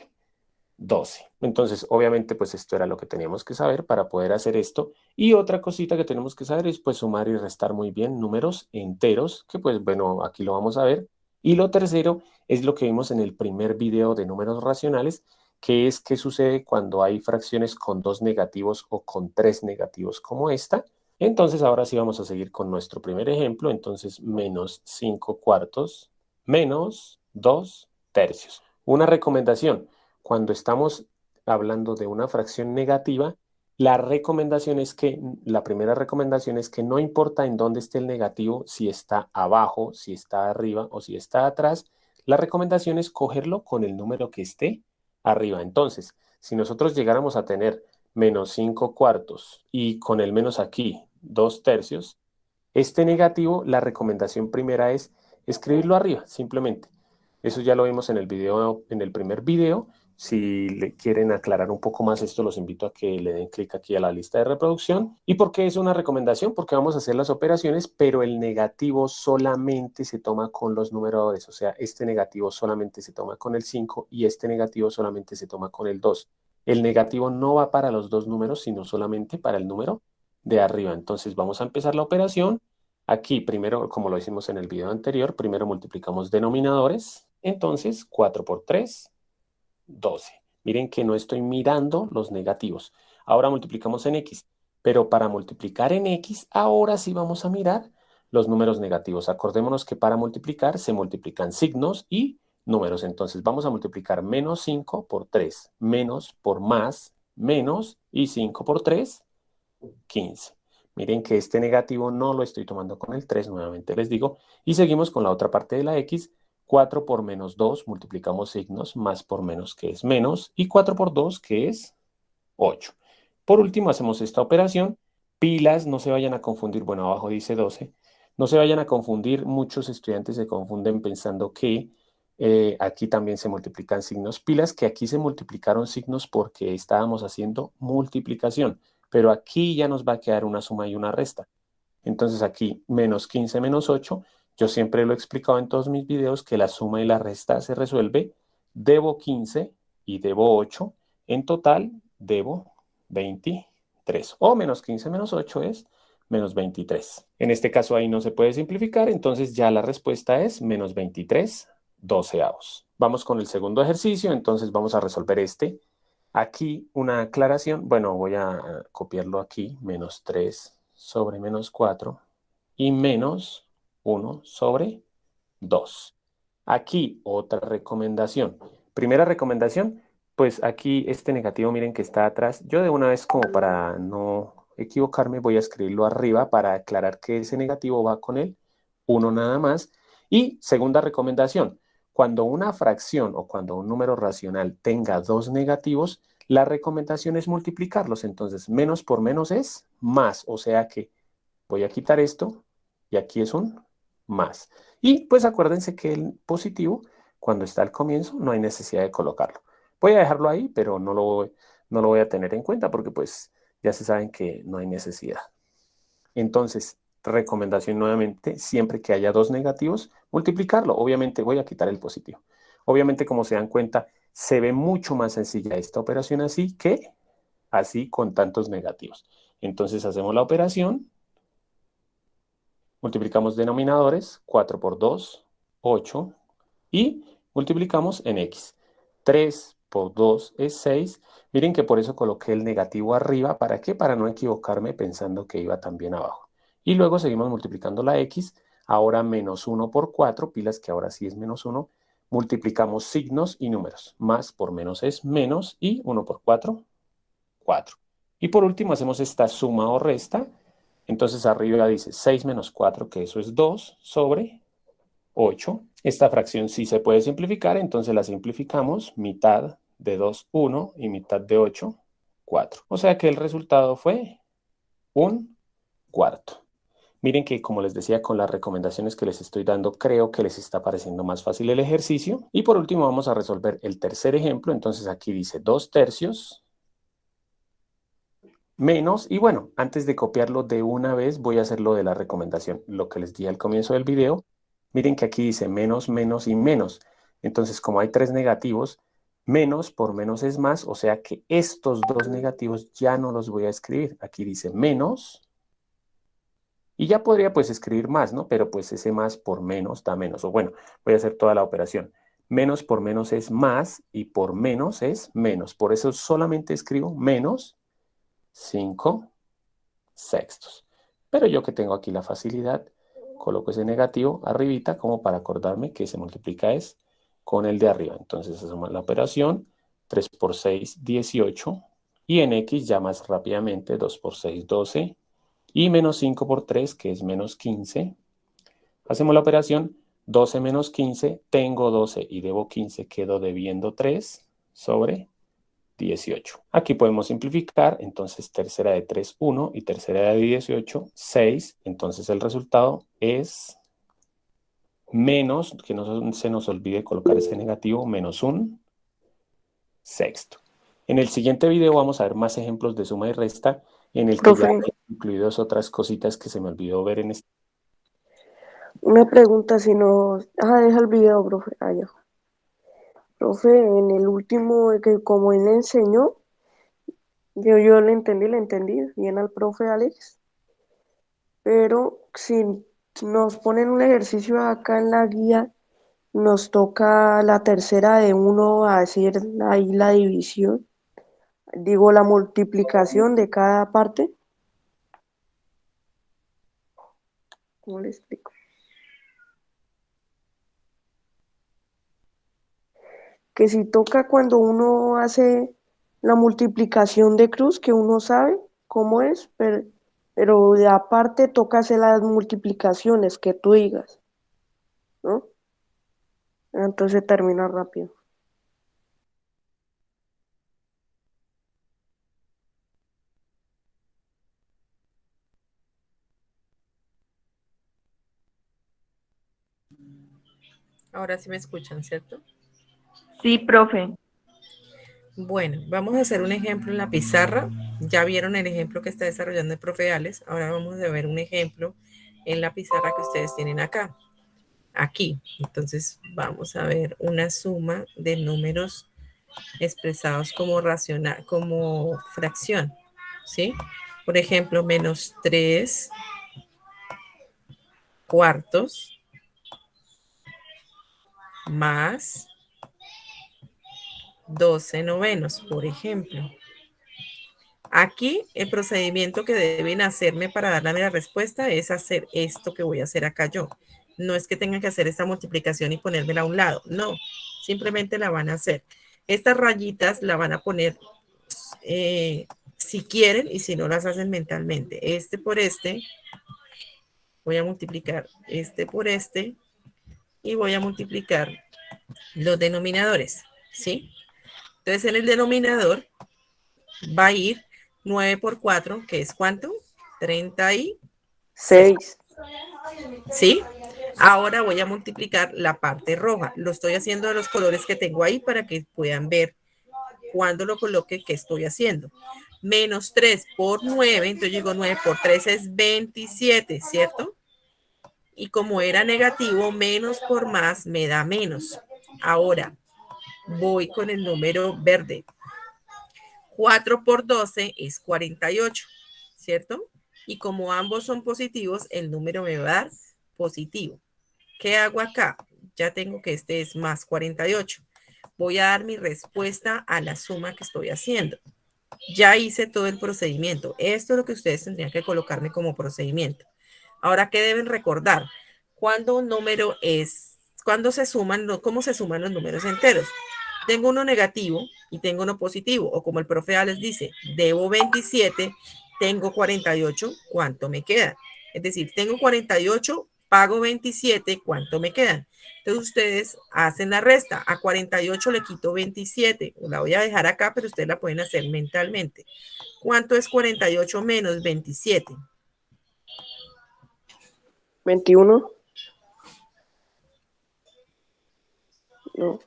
G: 12. Entonces, obviamente, pues esto era lo que teníamos que saber para poder hacer esto. Y otra cosita que tenemos que saber es pues sumar y restar muy bien números enteros, que pues bueno, aquí lo vamos a ver. Y lo tercero es lo que vimos en el primer video de números racionales, que es qué sucede cuando hay fracciones con 2 negativos o con 3 negativos como esta. Entonces, ahora sí vamos a seguir con nuestro primer ejemplo. Entonces, menos 5/4 menos 2/3. Una recomendación. Cuando estamos hablando de una fracción negativa, la primera recomendación es que no importa en dónde esté el negativo, si está abajo, si está arriba o si está atrás, la recomendación es cogerlo con el número que esté arriba. Entonces, si nosotros llegáramos a tener menos 5/4 y con el menos aquí 2/3, este negativo, la recomendación primera es escribirlo arriba, simplemente. Eso ya lo vimos en el video, en el primer video, Si le quieren aclarar un poco más esto, los invito a que le den clic aquí a la lista de reproducción. ¿Y por qué es una recomendación? Porque vamos a hacer las operaciones, pero el negativo solamente se toma con los numeradores. O sea, este negativo solamente se toma con el 5 y este negativo solamente se toma con el 2. El negativo no va para los dos números, sino solamente para el número de arriba. Entonces vamos a empezar la operación. Aquí primero, como lo hicimos en el video anterior, primero multiplicamos denominadores. Entonces 4 por 3, 12. Miren que no estoy mirando los negativos. Ahora multiplicamos en X. Pero para multiplicar en X, ahora sí vamos a mirar los números negativos. Acordémonos que para multiplicar se multiplican signos y números. Entonces vamos a multiplicar menos 5 por 3. Menos por más, menos, y 5 por 3, 15. Miren que este negativo no lo estoy tomando con el 3, nuevamente les digo. Y seguimos con la otra parte de la X. 4 por menos 2, multiplicamos signos, más por menos, que es menos, y 4 por 2, que es 8. Por último, hacemos esta operación. Pilas, no se vayan a confundir, bueno, abajo dice 12. No se vayan a confundir, muchos estudiantes se confunden pensando que aquí también se multiplican signos. Pilas, que aquí se multiplicaron signos porque estábamos haciendo multiplicación, pero aquí ya nos va a quedar una suma y una resta. Entonces aquí, menos 15 menos 8, yo siempre lo he explicado en todos mis videos que la suma y la resta se resuelve. Debo 15 y debo 8. En total, debo 23. O menos 15 menos 8 es menos 23. En este caso ahí no se puede simplificar, entonces ya la respuesta es menos 23 doceavos. Vamos con el segundo ejercicio, entonces vamos a resolver este. Aquí una aclaración, bueno, voy a copiarlo aquí, menos 3 sobre menos 4 y menos 1 sobre 2. Aquí otra recomendación. Primera recomendación, pues aquí este negativo, miren que está atrás. Yo de una vez, como para no equivocarme, voy a escribirlo arriba para aclarar que ese negativo va con el 1 nada más. Y segunda recomendación, cuando una fracción o cuando un número racional tenga dos negativos, la recomendación es multiplicarlos. Entonces, menos por menos es más. O sea que voy a quitar esto y aquí es un más. Y pues acuérdense que el positivo, cuando está al comienzo, no hay necesidad de colocarlo. Voy a dejarlo ahí, pero no lo voy a tener en cuenta porque pues ya se saben que no hay necesidad. Entonces, recomendación nuevamente, siempre que haya dos negativos, multiplicarlo. Obviamente voy a quitar el positivo. Obviamente, como se dan cuenta, se ve mucho más sencilla esta operación así que así con tantos negativos. Entonces hacemos la operación. Multiplicamos denominadores, 4 por 2, 8, y multiplicamos en X. 3 por 2 es 6. Miren que por eso coloqué el negativo arriba. ¿Para qué? Para no equivocarme pensando que iba también abajo. Y luego seguimos multiplicando la X. Ahora menos 1 por 4, pilas que ahora sí es menos 1. Multiplicamos signos y números. Más por menos es menos, y 1 por 4, 4. Y por último hacemos esta suma o resta. Entonces arriba dice 6 menos 4, que eso es 2 sobre 8. Esta fracción sí se puede simplificar, entonces la simplificamos. Mitad de 2, 1, y mitad de 8, 4. O sea que el resultado fue un cuarto. Miren que, como les decía, con las recomendaciones que les estoy dando, creo que les está pareciendo más fácil el ejercicio. Y por último vamos a resolver el tercer ejemplo. Entonces aquí dice 2 tercios menos, y bueno, antes de copiarlo de una vez, voy a hacer lo de la recomendación, lo que les di al comienzo del video. Miren que aquí dice menos, menos y menos. Entonces, como hay tres negativos, menos por menos es más, o sea que estos dos negativos ya no los voy a escribir. Aquí dice menos, y ya podría pues escribir más, ¿no? Pero pues ese más por menos da menos, o bueno, voy a hacer toda la operación. Menos por menos es más, y por menos es menos. Por eso solamente escribo menos 5 sextos. Pero yo que tengo aquí la facilidad, coloco ese negativo arribita como para acordarme que se multiplica es con el de arriba. Entonces hacemos la operación. 3 por 6, 18. Y en X ya más rápidamente, 2 por 6, 12. Y menos 5 por 3, que es menos 15. Hacemos la operación. 12 menos 15, tengo 12 y debo 15, quedo debiendo 3 sobre 18. Aquí podemos simplificar, entonces tercera de 3, 1, y tercera de 18, 6. Entonces el resultado es menos, que no se nos olvide colocar ese negativo, menos un sexto. En el siguiente video vamos a ver más ejemplos de suma y resta, en el que ya
F: Profe,
G: hay incluidos otras cositas que se me olvidó ver en este.
F: una pregunta si no... deja el video, profe. Ya. Profe, en el último, que como él le enseñó, yo le entendí bien al profe Alex, pero si nos ponen un ejercicio acá en la guía, nos toca la tercera de uno a decir ahí la división, digo la multiplicación de cada parte. ¿Cómo le explico? Que si toca cuando uno hace la multiplicación de cruz, que uno sabe cómo es, pero de aparte toca hacer las multiplicaciones que tú digas, ¿no? Entonces termina rápido.
A: Ahora sí me escuchan, ¿cierto?
E: Sí, profe.
A: Bueno, vamos a hacer un ejemplo en la pizarra. Ya vieron el ejemplo que está desarrollando el profe Alex. Ahora vamos a ver un ejemplo en la pizarra que ustedes tienen acá. Aquí. Entonces vamos a ver una suma de números expresados como racional, como fracción. ¿Sí? Por ejemplo, menos 3 cuartos más 12 novenos, por ejemplo. Aquí el procedimiento que deben hacerme para darle la respuesta es hacer esto que voy a hacer acá yo. No es que tengan que hacer esta multiplicación y ponérmela a un lado, no, simplemente la van a hacer. Estas rayitas la van a poner si quieren y si no las hacen mentalmente. Este por este, voy a multiplicar este por este y voy a multiplicar los denominadores, ¿sí? Entonces en el denominador va a ir 9 por 4, que es ¿cuánto? 36.
F: 6.
A: ¿Sí? Ahora voy a multiplicar la parte roja. Lo estoy haciendo de los colores que tengo ahí para que puedan ver cuando lo coloque qué estoy haciendo. Menos 3 por 9, entonces digo 9 por 3 es 27, ¿cierto? Y como era negativo, menos por más me da menos. Ahora voy con el número verde. 4 por 12 es 48, ¿cierto? Y como ambos son positivos, el número me va a dar positivo. ¿Qué hago acá? Ya tengo que este es más 48. Voy a dar mi respuesta a la suma que estoy haciendo. Ya hice todo el procedimiento. Esto es lo que ustedes tendrían que colocarme como procedimiento. Ahora, ¿qué deben recordar? Cuando un número es, cuando se suman, ¿cómo se suman los números enteros? Tengo uno negativo y tengo uno positivo, o como el profe Alex dice, debo 27, tengo 48, ¿cuánto me queda? Es decir, tengo 48, pago 27, ¿cuánto me quedan? Entonces ustedes hacen la resta, a 48 le quito 27, la voy a dejar acá, pero ustedes la pueden hacer mentalmente. ¿Cuánto es 48 menos 27?
F: 21. No.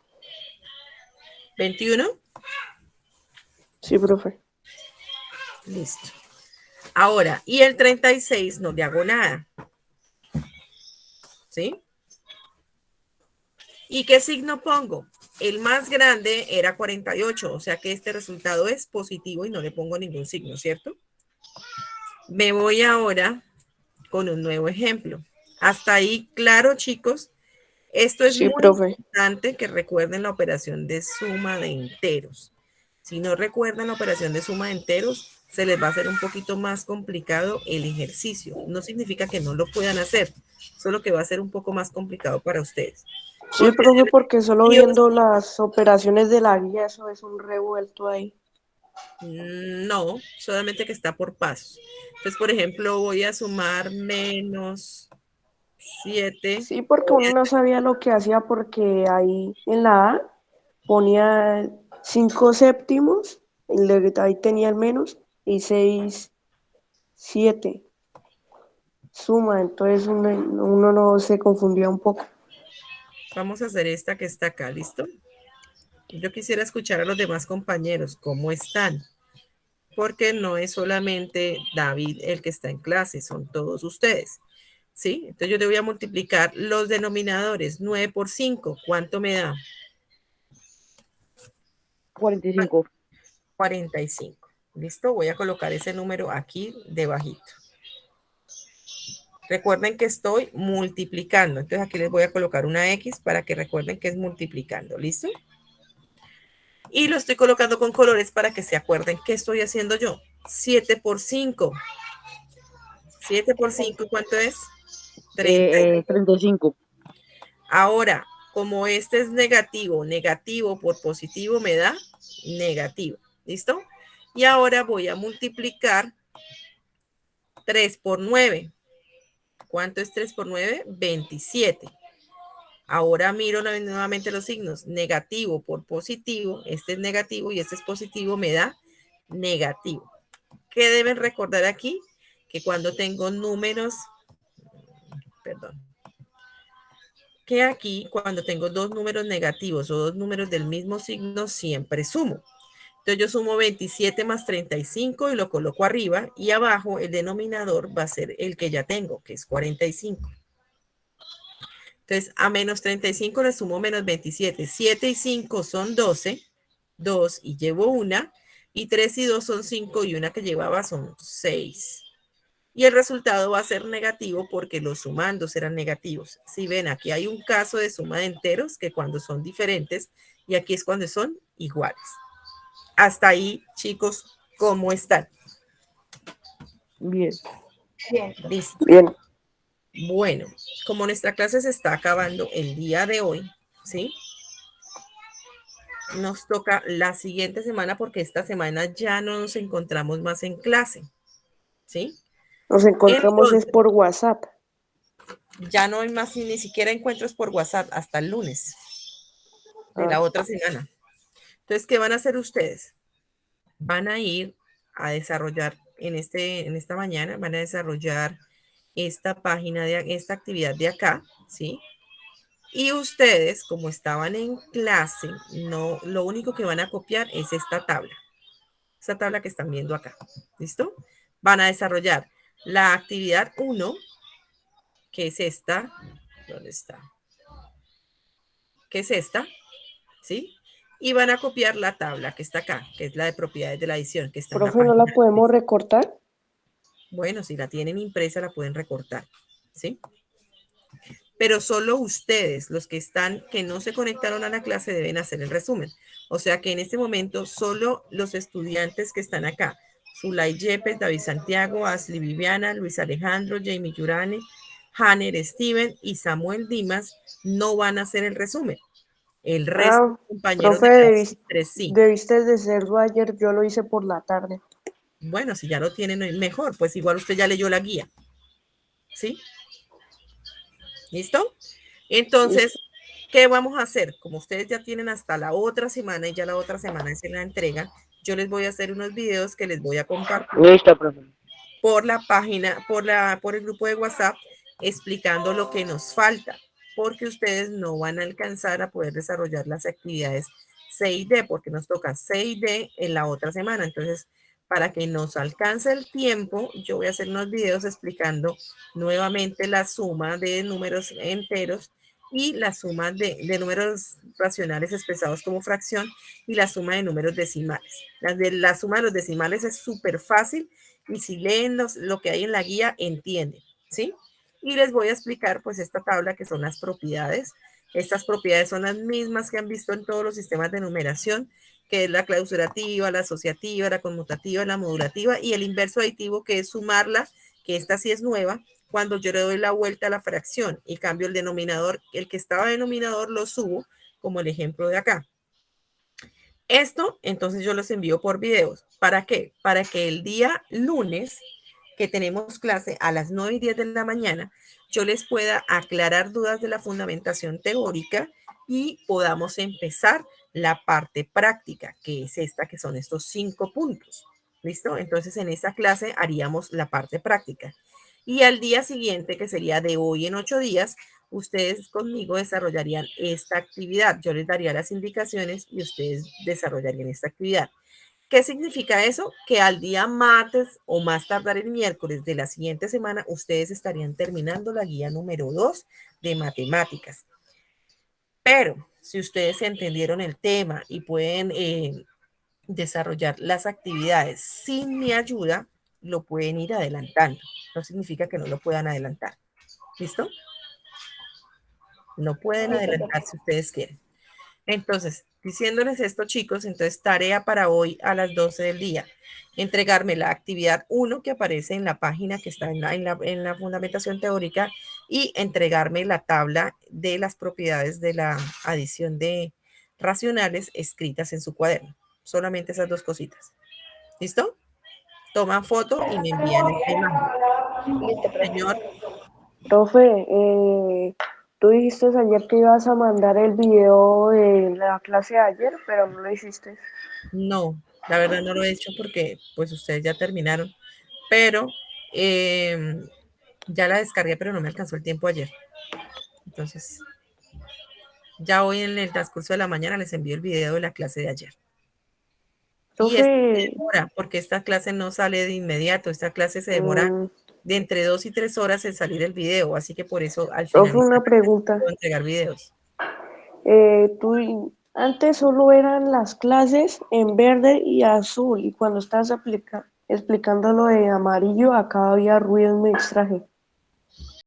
A: 21.
F: Sí, profe.
A: Listo. Ahora, y el 36 no le hago nada. ¿Sí? ¿Y qué signo pongo? El más grande era 48, o sea que este resultado es positivo y no le pongo ningún signo, ¿cierto? Me voy ahora con un nuevo ejemplo. Hasta ahí, claro, chicos. Esto es
F: Sí,
A: muy
F: profe.
A: importante que recuerden la operación de suma de enteros. Si no recuerdan la operación de suma de enteros, se les va a hacer un poquito más complicado el ejercicio. No significa que no lo puedan hacer, solo que va a ser un poco más complicado para ustedes.
F: Sí,
A: Porque
F: profe, porque solo
A: Dios,
F: viendo las operaciones de la guía, eso es un revuelto ahí.
A: no, solamente que está por pasos. Entonces, por ejemplo, voy a sumar menos 7.
F: Sí, porque uno no sabía lo que hacía porque ahí en la A ponía 5 séptimos, ahí tenía el menos, y 6, 7 suma, entonces uno no se confundía un poco.
A: Vamos a hacer esta que está acá, ¿listo? Yo quisiera escuchar a los demás compañeros, ¿cómo están? Porque no es solamente David el que está en clase, son todos ustedes, ¿sí? Entonces yo te voy a multiplicar los denominadores. 9 por 5, ¿cuánto me da?
B: 45.
A: 45. ¿Listo? Voy a colocar ese número aquí debajito. Recuerden que estoy multiplicando. Entonces aquí les voy a colocar una X para que recuerden que es multiplicando. ¿Listo? Y lo estoy colocando con colores para que se acuerden qué estoy haciendo yo. 7 por 5. 7 por 5, ¿cuánto es? 30.
B: 35.
A: Ahora, como este es negativo, negativo por positivo me da negativo. ¿Listo? Y ahora voy a multiplicar 3 por 9. ¿Cuánto es 3 por 9? 27. Ahora miro nuevamente los signos. Negativo por positivo. Este es negativo y este es positivo, me da negativo. ¿Qué deben recordar aquí? Que cuando tengo números, perdón, que aquí cuando tengo dos números negativos o dos números del mismo signo, siempre sumo. Entonces yo sumo 27 más 35 y lo coloco arriba y abajo el denominador va a ser el que ya tengo, que es 45. Entonces, a menos 35 le sumo menos 27. 7 y 5 son 12. 2 y llevo una. Y 3 y 2 son 5 y una que llevaba son 6. Y el resultado va a ser negativo porque los sumandos eran negativos. Si ven, aquí hay un caso de suma de enteros que cuando son diferentes y aquí es cuando son iguales. Hasta ahí, chicos, ¿cómo están?
B: Bien.
C: Bien.
A: Listo.
F: Bien.
A: Bueno, como nuestra clase se está acabando el día de hoy, ¿sí? Nos toca la siguiente semana porque esta semana ya no nos encontramos más en clase, ¿sí?
F: Nos encontramos
A: Entonces,
F: es por WhatsApp.
A: ya no hay más ni siquiera encuentros por WhatsApp hasta el lunes de la otra semana. Entonces, ¿qué van a hacer ustedes? Van a ir a desarrollar en esta mañana, van a desarrollar esta página, esta actividad de acá, ¿sí? Y ustedes, como estaban en clase, no, lo único que van a copiar es esta tabla que están viendo acá. ¿Listo? Van a desarrollar la actividad 1, que es esta. ¿Dónde está? Que es esta, ¿sí? Y van a copiar la tabla que está acá, que es la de propiedades de la edición, que está en la
F: Profe, ¿no
A: página.
F: la podemos recortar?
A: Bueno, si la tienen impresa, la pueden recortar, ¿sí? Pero solo ustedes, los que están, que no se conectaron a la clase, deben hacer el resumen. O sea que en este momento solo los estudiantes que están acá, Zulay Yepes, David Santiago, Ashley Viviana, Luis Alejandro, Jamie Yurane, Hanner Steven y Samuel Dimas no van a hacer el resumen. El resto de compañeros
F: profe,
A: de clase sí.
F: debiste de hacerlo ayer, yo lo hice por la tarde.
A: Bueno, si ya lo tienen mejor, pues igual usted ya leyó la guía. ¿Sí? ¿Listo? Entonces, ¿qué vamos a hacer? Como ustedes ya tienen hasta la otra semana y ya la otra semana es la entrega, yo les voy a hacer unos videos que les voy a compartir
B: Listo, profe.
A: por la página, por el grupo de WhatsApp, explicando lo que nos falta, porque ustedes no van a alcanzar a poder desarrollar las actividades C y D, porque nos toca C y D en la otra semana. Entonces, para que nos alcance el tiempo, yo voy a hacer unos videos explicando nuevamente la suma de números enteros y la suma de números racionales expresados como fracción y la suma de números decimales. La suma de los decimales es súper fácil y si leen lo que hay en la guía, entienden, ¿sí? Y les voy a explicar pues esta tabla que son las propiedades. Estas propiedades son las mismas que han visto en todos los sistemas de numeración, que es la clausurativa, la asociativa, la conmutativa, la modulativa y el inverso aditivo, que es sumarla, que esta sí es nueva, cuando yo le doy la vuelta a la fracción y cambio el denominador, el que estaba denominador lo subo, como el ejemplo de acá. Esto, entonces yo los envío por videos. ¿Para qué? Para que el día lunes, que tenemos clase a las 9 y 10 de la mañana, yo les pueda aclarar dudas de la fundamentación teórica y podamos empezar la parte práctica, que es esta, que son estos 5 puntos. ¿Listo? Entonces en esta clase haríamos la parte práctica. Y al día siguiente, que sería de hoy en 8 días, ustedes conmigo desarrollarían esta actividad. Yo les daría las indicaciones y ustedes desarrollarían esta actividad. ¿Qué significa eso? Que al día martes o más tardar el miércoles de la siguiente semana, ustedes estarían terminando la guía número 2 de matemáticas. Pero si ustedes entendieron el tema y pueden desarrollar las actividades sin mi ayuda, lo pueden ir adelantando. No significa que no lo puedan adelantar. ¿Listo? No pueden adelantar si ustedes quieren. Entonces, diciéndoles esto, chicos, entonces tarea para hoy a las 12 del día. Entregarme la actividad 1 que aparece en la página que está en la fundamentación teórica y entregarme la tabla de las propiedades de la adición de racionales escritas en su cuaderno. Solamente esas dos cositas. ¿Listo? Toman foto y me envían esta imagen.
C: Listo, profe.
A: Señor,
F: Profe, tú dijiste ayer que ibas a mandar el video de la clase de ayer, pero no lo hiciste.
A: no, la verdad no lo he hecho porque pues ustedes ya terminaron, pero ya la descargué, pero no me alcanzó el tiempo ayer. Entonces, ya hoy en el transcurso de la mañana les envío el video de la clase de ayer. Y esta se
F: Profe,
A: demora, porque esta clase no sale de inmediato, esta clase se demora de entre 2 y 3 horas en salir el video, así que por eso al
F: profe,
A: finalizar
F: una pregunta.
A: puedo entregar videos.
F: Antes solo eran las clases en verde y azul, y cuando estabas explicando lo de amarillo, acá había ruido y me distraje.